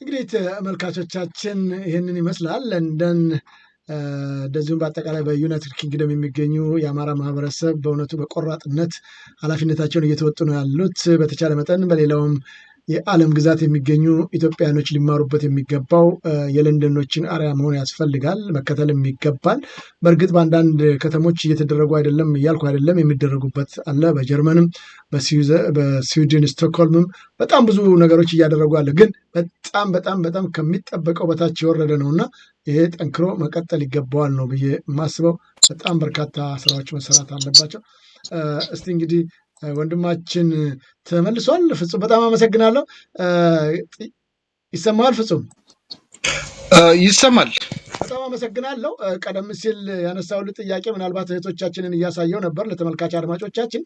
እንግዲህ ተመልካቾቻችን ይህንን ይመስላል። ለንደን እንደዚሁም በአጠቃላይ በዩናይትድ ኪንግደም የሚገኙ የአማራ ማህበረሰብ በእውነቱ በቆራጥነት ኃላፊነታቸውን እየተወጡ ነው ያሉት። በተቻለ መጠን በሌላውም የዓለም ግዛት የሚገኙ ኢትዮጵያኖች ሊማሩበት የሚገባው የለንደኖችን አርያ መሆን ያስፈልጋል፣ መከተልም ይገባል። በእርግጥ በአንዳንድ ከተሞች እየተደረጉ አይደለም እያልኩ አይደለም፣ የሚደረጉበት አለ። በጀርመንም በስዊድን ስቶክሆልምም በጣም ብዙ ነገሮች እያደረጉ አለ። ግን በጣም በጣም በጣም ከሚጠበቀው በታች የወረደ ነው እና ይሄ ጠንክሮ መቀጠል ይገባዋል ነው ብዬ የማስበው። በጣም በርካታ ስራዎች መሰራት አለባቸው። እስቲ እንግዲህ ወንድማችን ተመልሷል። ፍጹም በጣም አመሰግናለሁ። ይሰማል? ፍጹም ይሰማል። በጣም አመሰግናለሁ። ቀደም ሲል ያነሳሁልህ ጥያቄ ምናልባት እህቶቻችንን እያሳየው ነበር ለተመልካች አድማጮቻችን።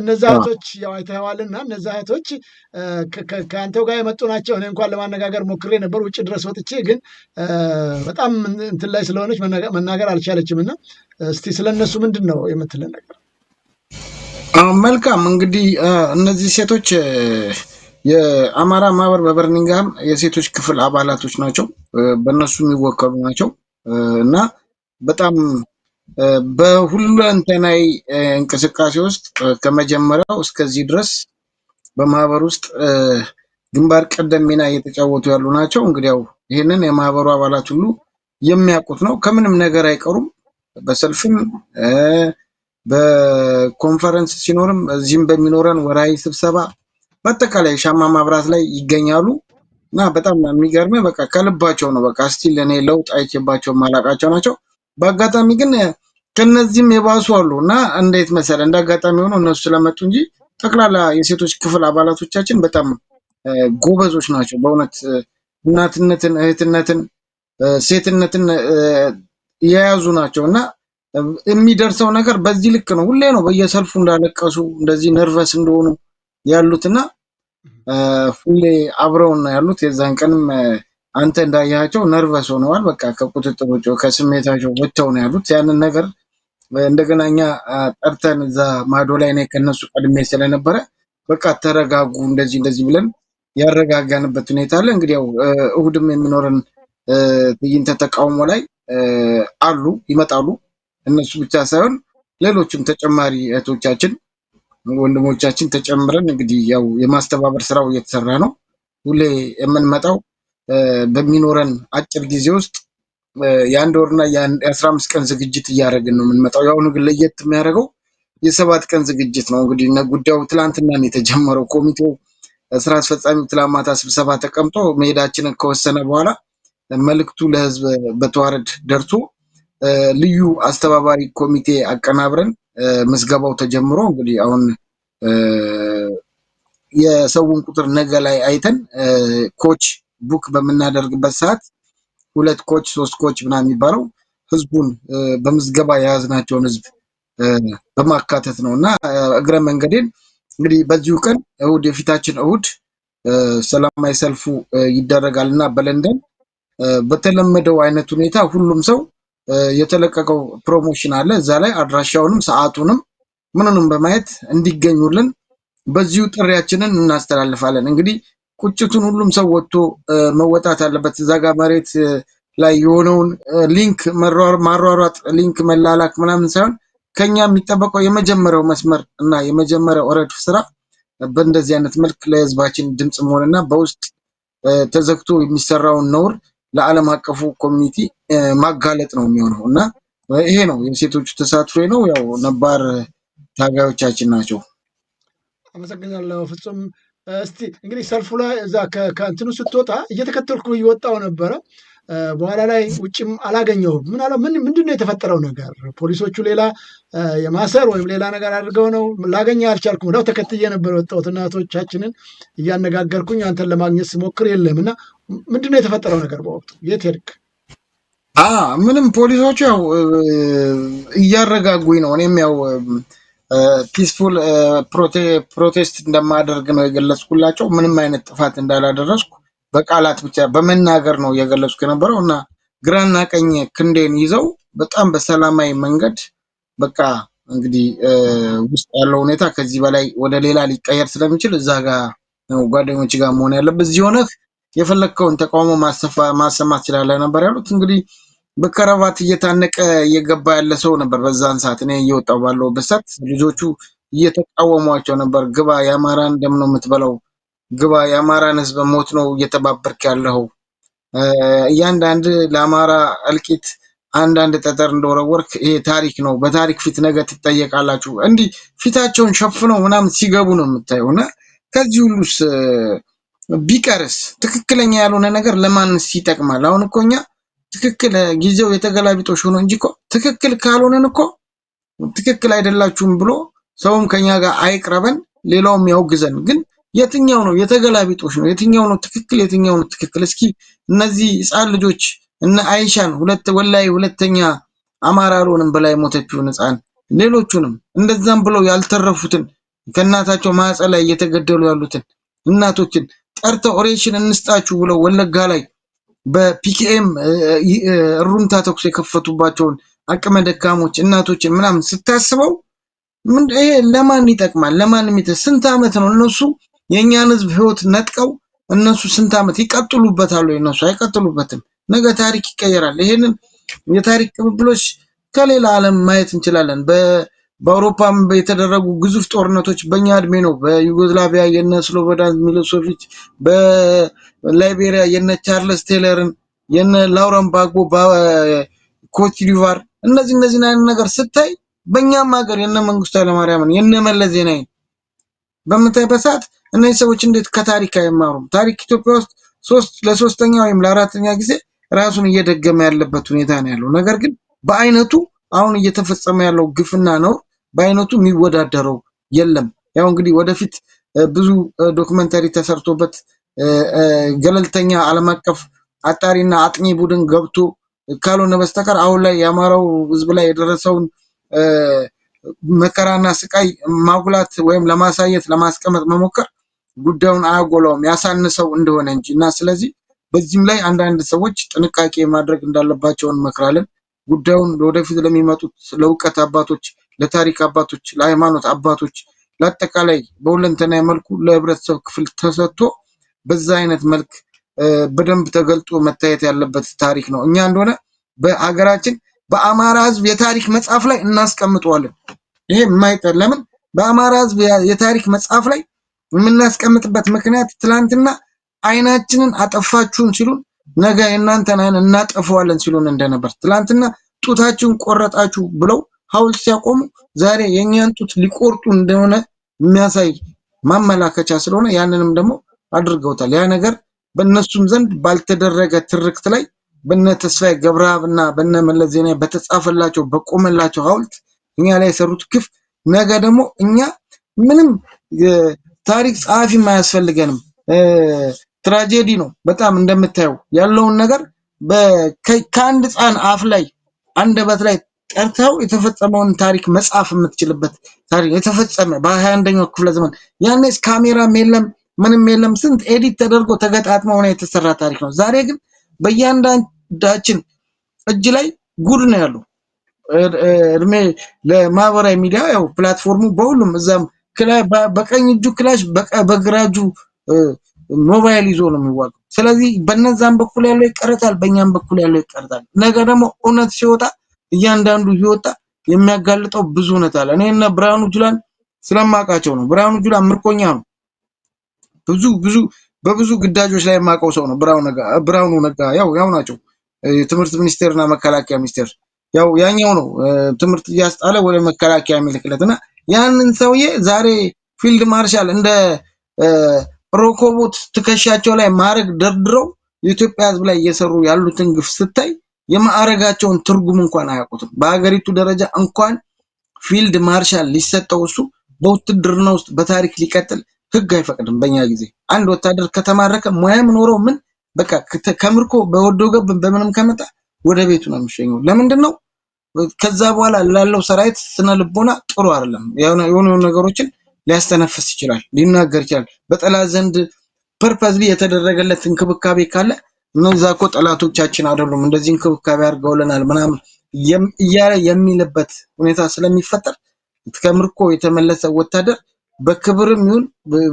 እነዛ እህቶች ያው አይተኸዋልና እነዛ እህቶች ከአንተው ጋር የመጡ ናቸው። እኔ እንኳን ለማነጋገር ሞክሬ ነበር ውጭ ድረስ ወጥቼ፣ ግን በጣም እንትን ላይ ስለሆነች መናገር አልቻለችም። እና እስቲ ስለነሱ ምንድን ነው የምትለን ነገር? መልካም እንግዲህ እነዚህ ሴቶች የአማራ ማህበር በበርሚንግሃም የሴቶች ክፍል አባላቶች ናቸው። በእነሱ የሚወከሉ ናቸው እና በጣም በሁለንተናዊ እንቅስቃሴ ውስጥ ከመጀመሪያው እስከዚህ ድረስ በማህበር ውስጥ ግንባር ቀደም ሚና እየተጫወቱ ያሉ ናቸው። እንግዲህ ያው ይህንን የማህበሩ አባላት ሁሉ የሚያውቁት ነው። ከምንም ነገር አይቀሩም። በሰልፍም በኮንፈረንስ ሲኖርም እዚህም በሚኖረን ወራዊ ስብሰባ በአጠቃላይ ሻማ ማብራት ላይ ይገኛሉ እና በጣም የሚገርም በቃ ከልባቸው ነው። በቃ ስቲል እኔ ለውጥ አይቼባቸው ማላቃቸው ናቸው። በአጋጣሚ ግን ከነዚህም የባሱ አሉ እና እንዴት መሰለ እንደ አጋጣሚ ሆኖ እነሱ ስለመጡ እንጂ ጠቅላላ የሴቶች ክፍል አባላቶቻችን በጣም ጎበዞች ናቸው። በእውነት እናትነትን፣ እህትነትን፣ ሴትነትን የያዙ ናቸው እና የሚደርሰው ነገር በዚህ ልክ ነው። ሁሌ ነው በየሰልፉ እንዳለቀሱ እንደዚህ ነርቨስ እንደሆኑ ያሉትና ሁሌ አብረውና ያሉት። የዛን ቀንም አንተ እንዳያቸው ነርቨስ ሆነዋል። በቃ ከቁጥጥር ውጭ ከስሜታቸው ወጥተው ነው ያሉት። ያንን ነገር እንደገና እኛ ጠርተን እዛ ማዶ ላይ ነው ከነሱ ቀድሜ ስለነበረ በቃ ተረጋጉ እንደዚህ ብለን ያረጋጋንበት ሁኔታ አለ። እንግዲህ ያው እሁድም የሚኖረን ትዕይንተ ተቃውሞ ላይ አሉ ይመጣሉ። እነሱ ብቻ ሳይሆን ሌሎችም ተጨማሪ እህቶቻችን ወንድሞቻችን ተጨምረን እንግዲህ ያው የማስተባበር ስራው እየተሰራ ነው። ሁሌ የምንመጣው በሚኖረን አጭር ጊዜ ውስጥ የአንድ ወርና የ15 ቀን ዝግጅት እያደረግን ነው የምንመጣው። ያው ግን ለየት የሚያደርገው የ7 ቀን ዝግጅት ነው። እንግዲህ ጉዳዩ ትላንትና ነው የተጀመረው። ኮሚቴው ስራ አስፈጻሚው ትላንት ማታ ስብሰባ ተቀምጦ መሄዳችንን ከወሰነ በኋላ መልእክቱ ለህዝብ በተዋረድ ደርሶ ልዩ አስተባባሪ ኮሚቴ አቀናብረን ምዝገባው ተጀምሮ እንግዲህ አሁን የሰውን ቁጥር ነገ ላይ አይተን ኮች ቡክ በምናደርግበት ሰዓት 2 ኮች 3 ኮች ምናምን የሚባለው ህዝቡን በምዝገባ የያዝናቸውን ህዝብ በማካተት ነው እና እግረ መንገዴን እንግዲህ በዚሁ ቀን እሁድ የፊታችን እሁድ ሰላማዊ ሰልፉ ይደረጋልና በለንደን በተለመደው አይነት ሁኔታ ሁሉም ሰው የተለቀቀው ፕሮሞሽን አለ እዛ ላይ አድራሻውንም ሰዓቱንም ምንንም በማየት እንዲገኙልን በዚሁ ጥሪያችንን እናስተላልፋለን። እንግዲህ ቁጭቱን ሁሉም ሰው ወጥቶ መወጣት አለበት። እዛ ጋር መሬት ላይ የሆነውን ሊንክ ማሯሯጥ ሊንክ መላላክ ምናምን ሳይሆን ከኛ የሚጠበቀው የመጀመሪያው መስመር እና የመጀመሪያው ረድፍ ስራ በእንደዚህ አይነት መልክ ለህዝባችን ድምጽ መሆንና በውስጥ ተዘግቶ የሚሰራውን ነውር ለዓለም አቀፉ ኮሚኒቲ ማጋለጥ ነው የሚሆነው እና ይሄ ነው የሴቶቹ ተሳትፎ ነው። ያው ነባር ታጋዮቻችን ናቸው። አመሰግናለሁ ፍጹም። እስቲ እንግዲህ ሰልፉ ላይ እዛ ከእንትኑ ስትወጣ እየተከተልኩ እየወጣው ነበረ። በኋላ ላይ ውጭም አላገኘሁም። ምንድን ነው የተፈጠረው ነገር? ፖሊሶቹ ሌላ የማሰር ወይም ሌላ ነገር አድርገው ነው? ላገኘ አልቻልኩም። ወዲያው ተከትዬ ነበር የወጣሁት። እናቶቻችንን እያነጋገርኩኝ አንተን ለማግኘት ስሞክር የለም እና ምንድን ነው የተፈጠረው ነገር በወቅቱ? የት ሄድክ? ምንም ፖሊሶቹ ያው እያረጋጉኝ ነው። እኔም ያው ፒስፉል ፕሮቴስት እንደማደርግ ነው የገለጽኩላቸው። ምንም አይነት ጥፋት እንዳላደረስኩ በቃላት ብቻ በመናገር ነው እየገለጽኩ የነበረው እና ግራና ቀኝ ክንዴን ይዘው በጣም በሰላማዊ መንገድ በቃ እንግዲህ ውስጥ ያለው ሁኔታ ከዚህ በላይ ወደ ሌላ ሊቀየር ስለሚችል እዛ ጋር ነው ጓደኞች ጋር መሆን ያለበት። እዚህ ሆነህ የፈለከውን ተቃውሞ ማሰማት ይችላል ነበር ያሉት። እንግዲህ በከረባት እየታነቀ እየገባ ያለ ሰው ነበር በዛን ሰዓት። እኔ እየወጣው ባለውበት ሰዓት ልጆቹ እየተቃወሟቸው ነበር። ግባ፣ የአማራን ደም ነው የምትበላው፣ ግባ፣ የአማራን ህዝብ ሞት ነው እየተባበርክ ያለው፣ እያንዳንድ ለአማራ እልቂት አንዳንድ ጠጠር እንደወረወርክ ይሄ ታሪክ ነው፣ በታሪክ ፊት ነገ ትጠየቃላችሁ። እንዲህ ፊታቸውን ሸፍነው ምናምን ሲገቡ ነው የምታየውና ከዚህ ሁሉስ ቢቀርስ ትክክለኛ ያልሆነ ነገር ለማንስ ይጠቅማል? አሁን እኮ እኛ ትክክል ጊዜው የተገላቢጦሽ ሆኖ እንጂ እኮ ትክክል ካልሆነን እኮ ትክክል አይደላችሁም ብሎ ሰውም ከኛ ጋር አይቅረበን፣ ሌላውም ያውግዘን። ግን የትኛው ነው የተገላቢጦሽ ነው? የትኛው ነው ትክክል? የትኛው ነው ትክክል? እስኪ እነዚህ ህፃን ልጆች እነ አይሻን ወላይ ሁለተኛ አማራ አልሆንም በላይ ሞተችውን ህፃን፣ ሌሎቹንም እንደዛም ብለው ያልተረፉትን ከእናታቸው ማህፀን ላይ እየተገደሉ ያሉትን እናቶችን ጠርተው ኦሬሽን እንስጣችሁ ብለው ወለጋ ላይ በፒኬኤም ሩምታ ተኩስ የከፈቱባቸውን አቅመ ደካሞች እናቶችን ምናምን ስታስበው ይሄ ለማን ይጠቅማል? ለማን ስንት ዓመት ነው እነሱ የኛን ህዝብ ህይወት ነጥቀው እነሱ ስንት ዓመት ይቀጥሉበታል? እነሱ አይቀጥሉበትም። ነገ ታሪክ ይቀየራል። ይሄንን የታሪክ ቅብብሎች ከሌላ ዓለም ማየት እንችላለን። በአውሮፓም የተደረጉ ግዙፍ ጦርነቶች በእኛ እድሜ ነው። በዩጎዝላቪያ የነ ስሎቦዳን ሚሎሴቪች፣ በላይቤሪያ የነ ቻርልስ ቴለርን፣ የነ ላውረን ባግቦ በኮት ዲቫር እነዚህ አይነት ነገር ስታይ በእኛም ሀገር የነ መንግስቱ ኃይለማርያምን የነ መለስ ዜናዊን በምታይበት ሰዓት እነዚህ ሰዎች እንዴት ከታሪክ አይማሩም? ታሪክ ኢትዮጵያ ውስጥ ለሶስተኛ ወይም ለአራተኛ ጊዜ ራሱን እየደገመ ያለበት ሁኔታ ነው ያለው። ነገር ግን በአይነቱ አሁን እየተፈጸመ ያለው ግፍና ነው በአይነቱ የሚወዳደረው የለም። ያው እንግዲህ ወደፊት ብዙ ዶክመንተሪ ተሰርቶበት ገለልተኛ ዓለም አቀፍ አጣሪና አጥኚ ቡድን ገብቶ ካልሆነ በስተቀር አሁን ላይ የአማራው ህዝብ ላይ የደረሰውን መከራና ስቃይ ማጉላት ወይም ለማሳየት ለማስቀመጥ መሞከር ጉዳዩን አያጎላውም ያሳንሰው እንደሆነ እንጂ እና ስለዚህ በዚህም ላይ አንዳንድ ሰዎች ጥንቃቄ ማድረግ እንዳለባቸው እንመክራለን። ጉዳዩን ወደፊት ለሚመጡት ለእውቀት አባቶች፣ ለታሪክ አባቶች፣ ለሃይማኖት አባቶች ለአጠቃላይ በሁለንተናዊ መልኩ ለህብረተሰብ ክፍል ተሰጥቶ በዛ አይነት መልክ በደንብ ተገልጦ መታየት ያለበት ታሪክ ነው። እኛ እንደሆነ በአገራችን በአማራ ህዝብ የታሪክ መጽሐፍ ላይ እናስቀምጠዋለን። ይሄ የማይጠር ለምን በአማራ ህዝብ የታሪክ መጽሐፍ ላይ የምናስቀምጥበት ምክንያት ትላንትና አይናችንን አጠፋችሁን ሲሉን ነገ የእናንተን አይን እናጠፋዋለን ሲሉን እንደነበር፣ ትላንትና ጡታችሁን ቆረጣችሁ ብለው ሐውልት ሲያቆሙ ዛሬ የኛን ጡት ሊቆርጡ እንደሆነ የሚያሳይ ማመላከቻ ስለሆነ ያንንም ደግሞ አድርገውታል። ያ ነገር በእነሱም ዘንድ ባልተደረገ ትርክት ላይ በነ ተስፋዬ ገብረአብና በነ መለስ ዜናዊ በተጻፈላቸው በቆመላቸው ሐውልት እኛ ላይ የሰሩት ግፍ ነገ ደግሞ እኛ ምንም ታሪክ ጸሐፊ ማያስፈልገንም ትራጀዲ ነው። በጣም እንደምታየው ያለውን ነገር ከአንድ ህፃን አፍ ላይ አንደበት ላይ ጠርተው የተፈጸመውን ታሪክ መጻፍ የምትችልበት ታሪክ የተፈጸመ በ21ኛው ክፍለ ዘመን ያኔስ ካሜራም የለም ምንም የለም። ስንት ኤዲት ተደርጎ ተገጣጥሞ ሆነ የተሰራ ታሪክ ነው። ዛሬ ግን በእያንዳንዳችን እጅ ላይ ጉድ ነው ያለው። እድሜ ለማህበራዊ ሚዲያ ያው ፕላትፎርሙ በሁሉም እዛም በቀኝ እጁ ክላሽ በግራ እጁ ሞባይል ይዞ ነው የሚዋጋው። ስለዚህ በነዛም በኩል ያለው ይቀርታል፣ በእኛም በኩል ያለው ይቀርታል። ነገ ደግሞ እውነት ሲወጣ እያንዳንዱ ይወጣ የሚያጋልጠው ብዙ እውነት አለ። እኔና ብርሃኑ ጁላን ስለማውቃቸው ነው። ብርሃኑ ጁላ ምርኮኛ ነው። በብዙ ግዳጆች ላይ የማውቀው ሰው ነው። ብርሃኑ ነጋ ያው ናቸው። ትምህርት ሚኒስቴርና መከላከያ ሚኒስቴር ያው ያኛው ነው ትምህርት እያስጣለ ወደ መከላከያ የሚልክለትና ያንን ሰውዬ ዛሬ ፊልድ ማርሻል እንደ ሮኮቦት ትከሻቸው ላይ ማዕረግ ደርድረው የኢትዮጵያ ህዝብ ላይ እየሰሩ ያሉትን ግፍ ስታይ የማዕረጋቸውን ትርጉም እንኳን አያውቁትም። በሀገሪቱ ደረጃ እንኳን ፊልድ ማርሻል ሊሰጠው እሱ በውትድርና ውስጥ በታሪክ ሊቀጥል ህግ አይፈቅድም። በእኛ ጊዜ አንድ ወታደር ከተማረከ ሙያም ኖሮ ምን በቃ ከምርኮ በወዶ ገብ በምንም ከመጣ ወደ ቤቱ ነው የሚሸኘው። ለምንድነው? ከዛ በኋላ ላለው ሰራዊት ስነ ልቦና ጥሩ አይደለም። የሆኑ ነገሮችን ሊያስተነፍስ ይችላል፣ ሊናገር ይችላል። በጠላት ዘንድ ፐርፐዝሊ የተደረገለት እንክብካቤ ካለ እነዛ እኮ ጠላቶቻችን አይደሉም እንደዚህ እንክብካቤ አድርገውልናል ምናምን እያለ የሚልበት ሁኔታ ስለሚፈጠር ከምርኮ የተመለሰ ወታደር በክብርም ይሁን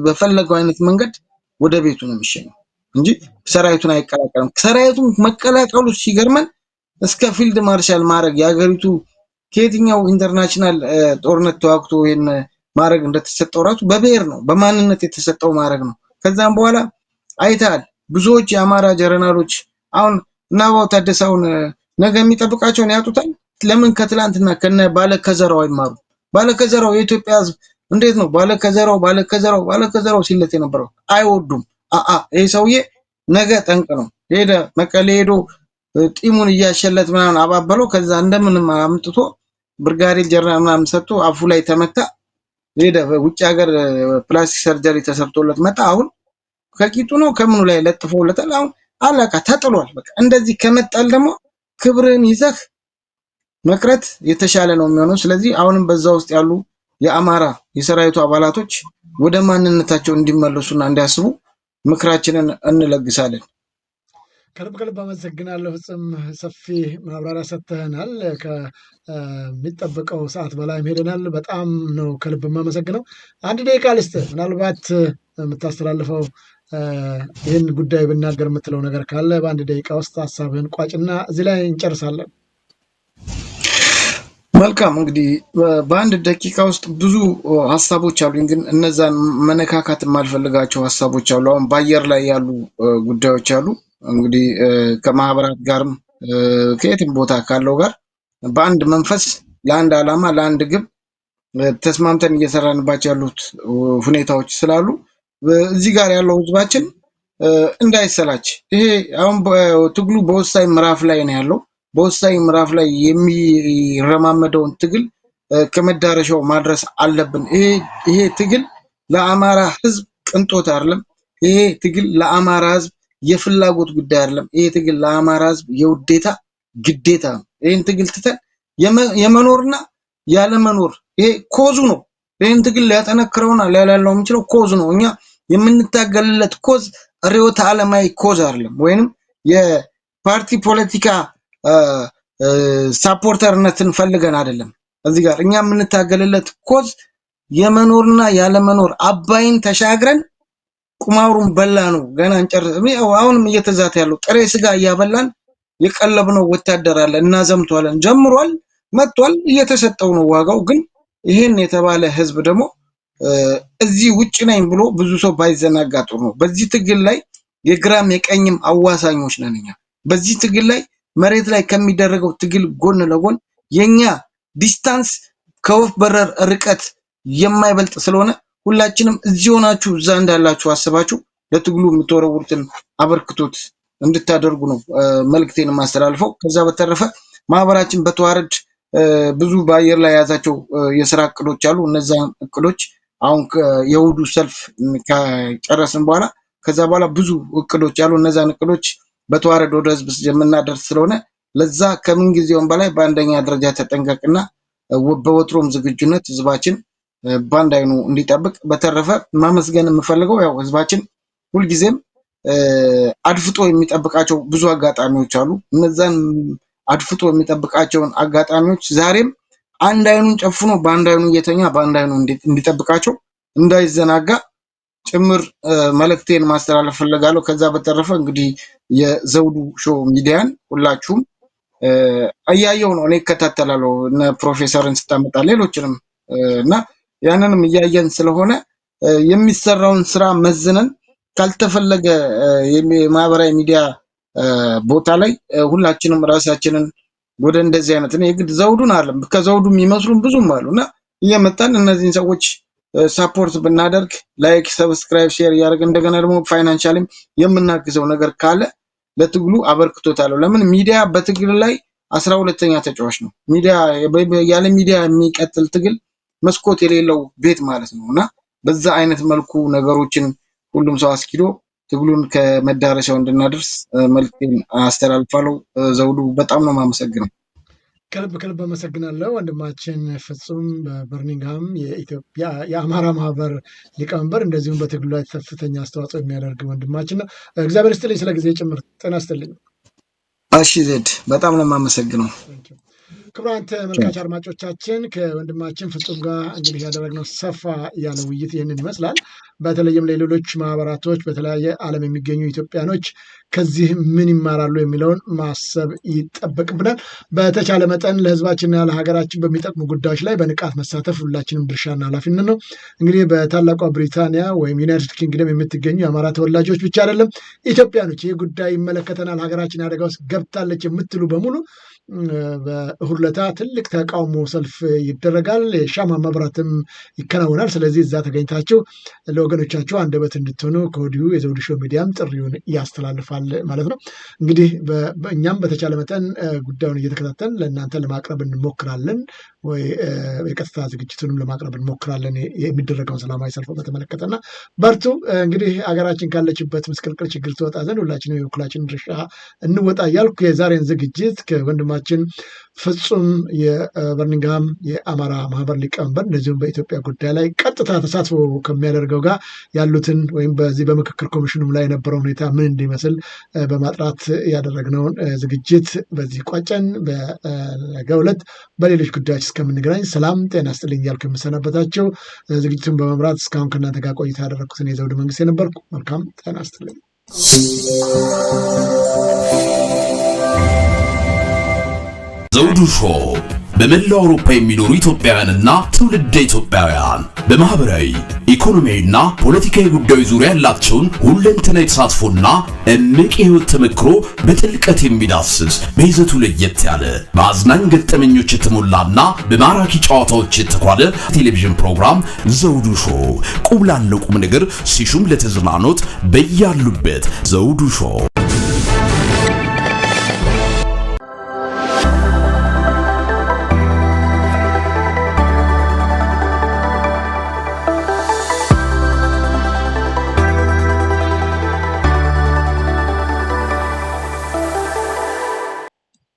በፈለገው አይነት መንገድ ወደ ቤቱ ነው የሚሸኘው እንጂ ሰራዊቱን አይቀላቀልም። ሰራዊቱን መቀላቀሉ ሲገርመን እስከ ፊልድ ማርሻል ማድረግ የሀገሪቱ ከየትኛው ኢንተርናሽናል ጦርነት ተዋግቶ ይሄን ማድረግ እንደተሰጠው ራሱ በብሔር ነው በማንነት የተሰጠው ማድረግ ነው። ከዛም በኋላ አይታል ብዙዎች የአማራ ጀነራሎች አሁን እናባው ታደሳውን ነገ የሚጠብቃቸውን ያጡታል። ለምን ከትላንትና ከነ ባለከዘራው አይማሩ? ባለከዘራው የኢትዮጵያ ሕዝብ እንዴት ነው ባለከዘራው ሲለት የነበረው? አይወዱም። ይሄ ሰውዬ ነገ ጠንቅ ነው። ሄደ መቀሌ ሄዶ ጢሙን እያሸለት ምናምን አባበለው። ከዛ እንደምንም አምጥቶ ብርጋዴር ጀነራል ምናምን ሰጥቶ አፉ ላይ ተመታ። ሄደ ውጭ ሀገር ፕላስቲክ ሰርጀሪ ተሰርቶለት መጣ። አሁን ከቂጡ ነው ከምኑ ላይ ለጥፎለታል። አሁን አላቃ ተጥሏል። በቃ እንደዚህ ከመጣል ደግሞ ክብርን ይዘህ መቅረት የተሻለ ነው የሚሆነው። ስለዚህ አሁንም በዛ ውስጥ ያሉ የአማራ የሰራዊቱ አባላቶች ወደ ማንነታቸው እንዲመለሱና እንዲያስቡ ምክራችንን እንለግሳለን። ከልብ አመሰግናለሁ። ፍጹም ሰፊ ማብራሪያ ሰጥተናል። ከሚጠበቀው ሰዓት በላይ ሄደናል። በጣም ነው ከልብ የማመሰግነው። 1 ደቂቃ ልስጥህ። ምናልባት የምታስተላልፈው ይህን ጉዳይ ብናገር የምትለው ነገር ካለ በ1 ደቂቃ ውስጥ ሀሳብህን ቋጭና እዚህ ላይ እንጨርሳለን። መልካም እንግዲህ በ1 ደቂቃ ውስጥ ብዙ ሀሳቦች አሉኝ፣ ግን እነዛን መነካካት የማልፈልጋቸው ሀሳቦች አሉ። አሁን በአየር ላይ ያሉ ጉዳዮች አሉ። እንግዲህ ከማህበራት ጋርም ከየትም ቦታ ካለው ጋር በአንድ መንፈስ ለአንድ ዓላማ ለአንድ ግብ ተስማምተን እየሰራንባቸው ያሉት ሁኔታዎች ስላሉ እዚህ ጋር ያለው ህዝባችን እንዳይሰላች፣ ይሄ አሁን ትግሉ በወሳኝ ምዕራፍ ላይ ነው ያለው። በወሳኝ ምዕራፍ ላይ የሚረማመደውን ትግል ከመዳረሻው ማድረስ አለብን። ይሄ ትግል ለአማራ ህዝብ ቅንጦት አይደለም። ይሄ ትግል ለአማራ ህዝብ የፍላጎት ጉዳይ አይደለም። ይሄ ትግል ለአማራ ህዝብ የውዴታ ግዴታ ነው። ይሄን ትግል ትተን የመኖርና ያለመኖር ይሄ ኮዙ ነው። ይሄን ትግል ሊያጠነክረውና ሊያላላው የሚችለው ኮዝ ነው። እኛ የምንታገልለት ኮዝ ርዕዮተ ዓለማዊ ኮዝ አይደለም፣ ወይንም የፓርቲ ፖለቲካ ሳፖርተርነትን ፈልገን አይደለም። እዚህ ጋር እኛ የምንታገልለት ኮዝ የመኖርና ያለመኖር አባይን ተሻግረን ቁማሩን በላ ነው። ገና እንጨርስ። አሁንም እየተዛተ ያለው ጥሬ ስጋ እያበላን የቀለብነው ወታደር አለ። እናዘምቷለን። ጀምሯል፣ መጥቷል፣ እየተሰጠው ነው ዋጋው። ግን ይሄን የተባለ ህዝብ ደግሞ እዚህ ውጭ ነኝ ብሎ ብዙ ሰው ባይዘናጋ ጥሩ ነው። በዚህ ትግል ላይ የግራም የቀኝም አዋሳኞች ነን እኛ። በዚህ ትግል ላይ መሬት ላይ ከሚደረገው ትግል ጎን ለጎን የኛ ዲስታንስ ከወፍ በረር ርቀት የማይበልጥ ስለሆነ ሁላችንም እዚህ ሆናችሁ እዛ እንዳላችሁ አስባችሁ ለትግሉ የምትወረውሩትን አበርክቶት እንድታደርጉ ነው መልእክቴን ማስተላልፈው። ከዛ በተረፈ ማህበራችን በተዋረድ ብዙ በአየር ላይ የያዛቸው የስራ እቅዶች አሉ። እነዛ እቅዶች አሁን የእሑዱ ሰልፍ ከጨረስን በኋላ ከዛ በኋላ ብዙ እቅዶች አሉ። እነዛን እቅዶች በተዋረድ ወደ ህዝብ የምናደርስ ስለሆነ ለዛ ከምን ጊዜውም በላይ በአንደኛ ደረጃ ተጠንቀቅና በወትሮም ዝግጁነት ህዝባችን ባንድ አይኑ እንዲጠብቅ። በተረፈ ማመስገን የምፈልገው ያው ህዝባችን ሁልጊዜም አድፍጦ የሚጠብቃቸው ብዙ አጋጣሚዎች አሉ። እነዛን አድፍጦ የሚጠብቃቸውን አጋጣሚዎች ዛሬም አንድ አይኑን ጨፍኖ በአንድ አይኑ እየተኛ በአንድ አይኑ እንዲጠብቃቸው እንዳይዘናጋ ጭምር መልእክቴን ማስተላለፍ ፈልጋለሁ። ከዛ በተረፈ እንግዲህ የዘውዱ ሾው ሚዲያን ሁላችሁም እያየው ነው፣ እኔ እከታተላለሁ እነ ፕሮፌሰርን ስታመጣ ሌሎችንም እና ያንንም እያየን ስለሆነ የሚሰራውን ስራ መዝነን ካልተፈለገ የማህበራዊ ሚዲያ ቦታ ላይ ሁላችንም ራሳችንን ወደ እንደዚህ አይነት ነው የግድ ዘውዱን አለም ከዘውዱ የሚመስሉን ብዙም አሉና እየመጣን እነዚህን ሰዎች ሳፖርት ብናደርግ ላይክ፣ ሰብስክራይብ፣ ሼር ያደርግ እንደገና ደግሞ ፋይናንሻሊም የምናግዘው ነገር ካለ ለትግሉ አበርክቶታለሁ። ለምን ሚዲያ በትግል ላይ 12ኛ ተጫዋች ነው። ሚዲያ ያለ ሚዲያ የሚቀጥል ትግል መስኮት የሌለው ቤት ማለት ነውና በዛ አይነት መልኩ ነገሮችን ሁሉም ሰው አስኪዶ ትግሉን ከመዳረሻው እንድናደርስ መልእክቴን አስተላልፋለሁ። ዘውዱ በጣም ነው የማመሰግነው። ከልብ አመሰግናለሁ ወንድማችን ፍጹም በበርሚንግሃም የኢትዮጵያ የአማራ ማህበር ሊቀመንበር እንደዚሁም በትግሉ ላይ ከፍተኛ አስተዋጽኦ የሚያደርግ ወንድማችን ነው። እግዚአብሔር ይስጥልኝ፣ ስለ ጊዜ ጭምር ጤና ይስጥልኝ። እሺ ዜድ በጣም ነው የማመሰግነው። ክቡራን ተመልካች አድማጮቻችን ከወንድማችን ፍጹም ጋር እንግዲህ ያደረግነው ሰፋ ያለ ውይይት ይህንን ይመስላል። በተለይም ለሌሎች ማህበራቶች በተለያየ ዓለም የሚገኙ ኢትዮጵያኖች ከዚህ ምን ይማራሉ የሚለውን ማሰብ ይጠበቅብናል። በተቻለ መጠን ለህዝባችንና ለሀገራችን በሚጠቅሙ ጉዳዮች ላይ በንቃት መሳተፍ ሁላችንም ድርሻና ኃላፊነት ነው። እንግዲህ በታላቋ ብሪታንያ ወይም ዩናይትድ ኪንግደም የምትገኙ የአማራ ተወላጆች ብቻ አይደለም ኢትዮጵያኖች ይህ ጉዳይ ይመለከተናል፣ ሀገራችን አደጋ ውስጥ ገብታለች የምትሉ በሙሉ በእሁድ ዕለት ትልቅ ተቃውሞ ሰልፍ ይደረጋል። የሻማ መብራትም ይከናወናል። ስለዚህ እዛ ተገኝታችሁ ለወገኖቻችሁ አንደበት እንድትሆኑ ከወዲሁ የዘውዱ ሾው ሚዲያም ጥሪውን ያስተላልፋል ማለት ነው። እንግዲህ እኛም በተቻለ መጠን ጉዳዩን እየተከታተልን ለእናንተ ለማቅረብ እንሞክራለን፣ ወይ የቀጥታ ዝግጅቱንም ለማቅረብ እንሞክራለን የሚደረገውን ሰላማዊ ሰልፍ በተመለከተና በርቱ። እንግዲህ ሀገራችን ካለችበት ምስቅልቅል ችግር ትወጣ ዘንድ ሁላችንም የበኩላችንን ድርሻ እንወጣ እያልኩ የዛሬን ዝግጅት ከወንድማችን ፍጹም የበርሚንግሃም የአማራ ማህበር ሊቀመንበር እንደዚሁም በኢትዮጵያ ጉዳይ ላይ ቀጥታ ተሳትፎ ከሚያደርገው ጋር ያሉትን ወይም በዚህ በምክክር ኮሚሽኑም ላይ የነበረው ሁኔታ ምን እንዲመስል በማጥራት ያደረግነውን ዝግጅት በዚህ ቋጨን። በነገው ዕለት በሌሎች ጉዳዮች እስከምንገናኝ ሰላም ጤና ይስጥልኝ እያልኩ የምሰናበታቸው ዝግጅቱን በመምራት እስካሁን ከእናንተ ጋር ቆይታ ያደረግኩትን የዘውዱ መንግስት የነበርኩ። መልካም ጤና ይስጥልኝ። ዘውዱ ሾው በመላው አውሮፓ የሚኖሩ ኢትዮጵያውያንና ትውልደ ኢትዮጵያውያን በማህበራዊ ኢኮኖሚያዊና ፖለቲካዊ ጉዳዮች ዙሪያ ያላቸውን ሁለንተናዊ ተሳትፎና እምቅ የህይወት ተመክሮ በጥልቀት የሚዳስስ በይዘቱ ለየት ያለ በአዝናኝ ገጠመኞች የተሞላና በማራኪ ጨዋታዎች የተኳለ ቴሌቪዥን ፕሮግራም ዘውዱ ሾው። ቁም ላለው ቁም ነገር ሲሹም ለተዝናኖት በያሉበት ዘውዱ ሾው።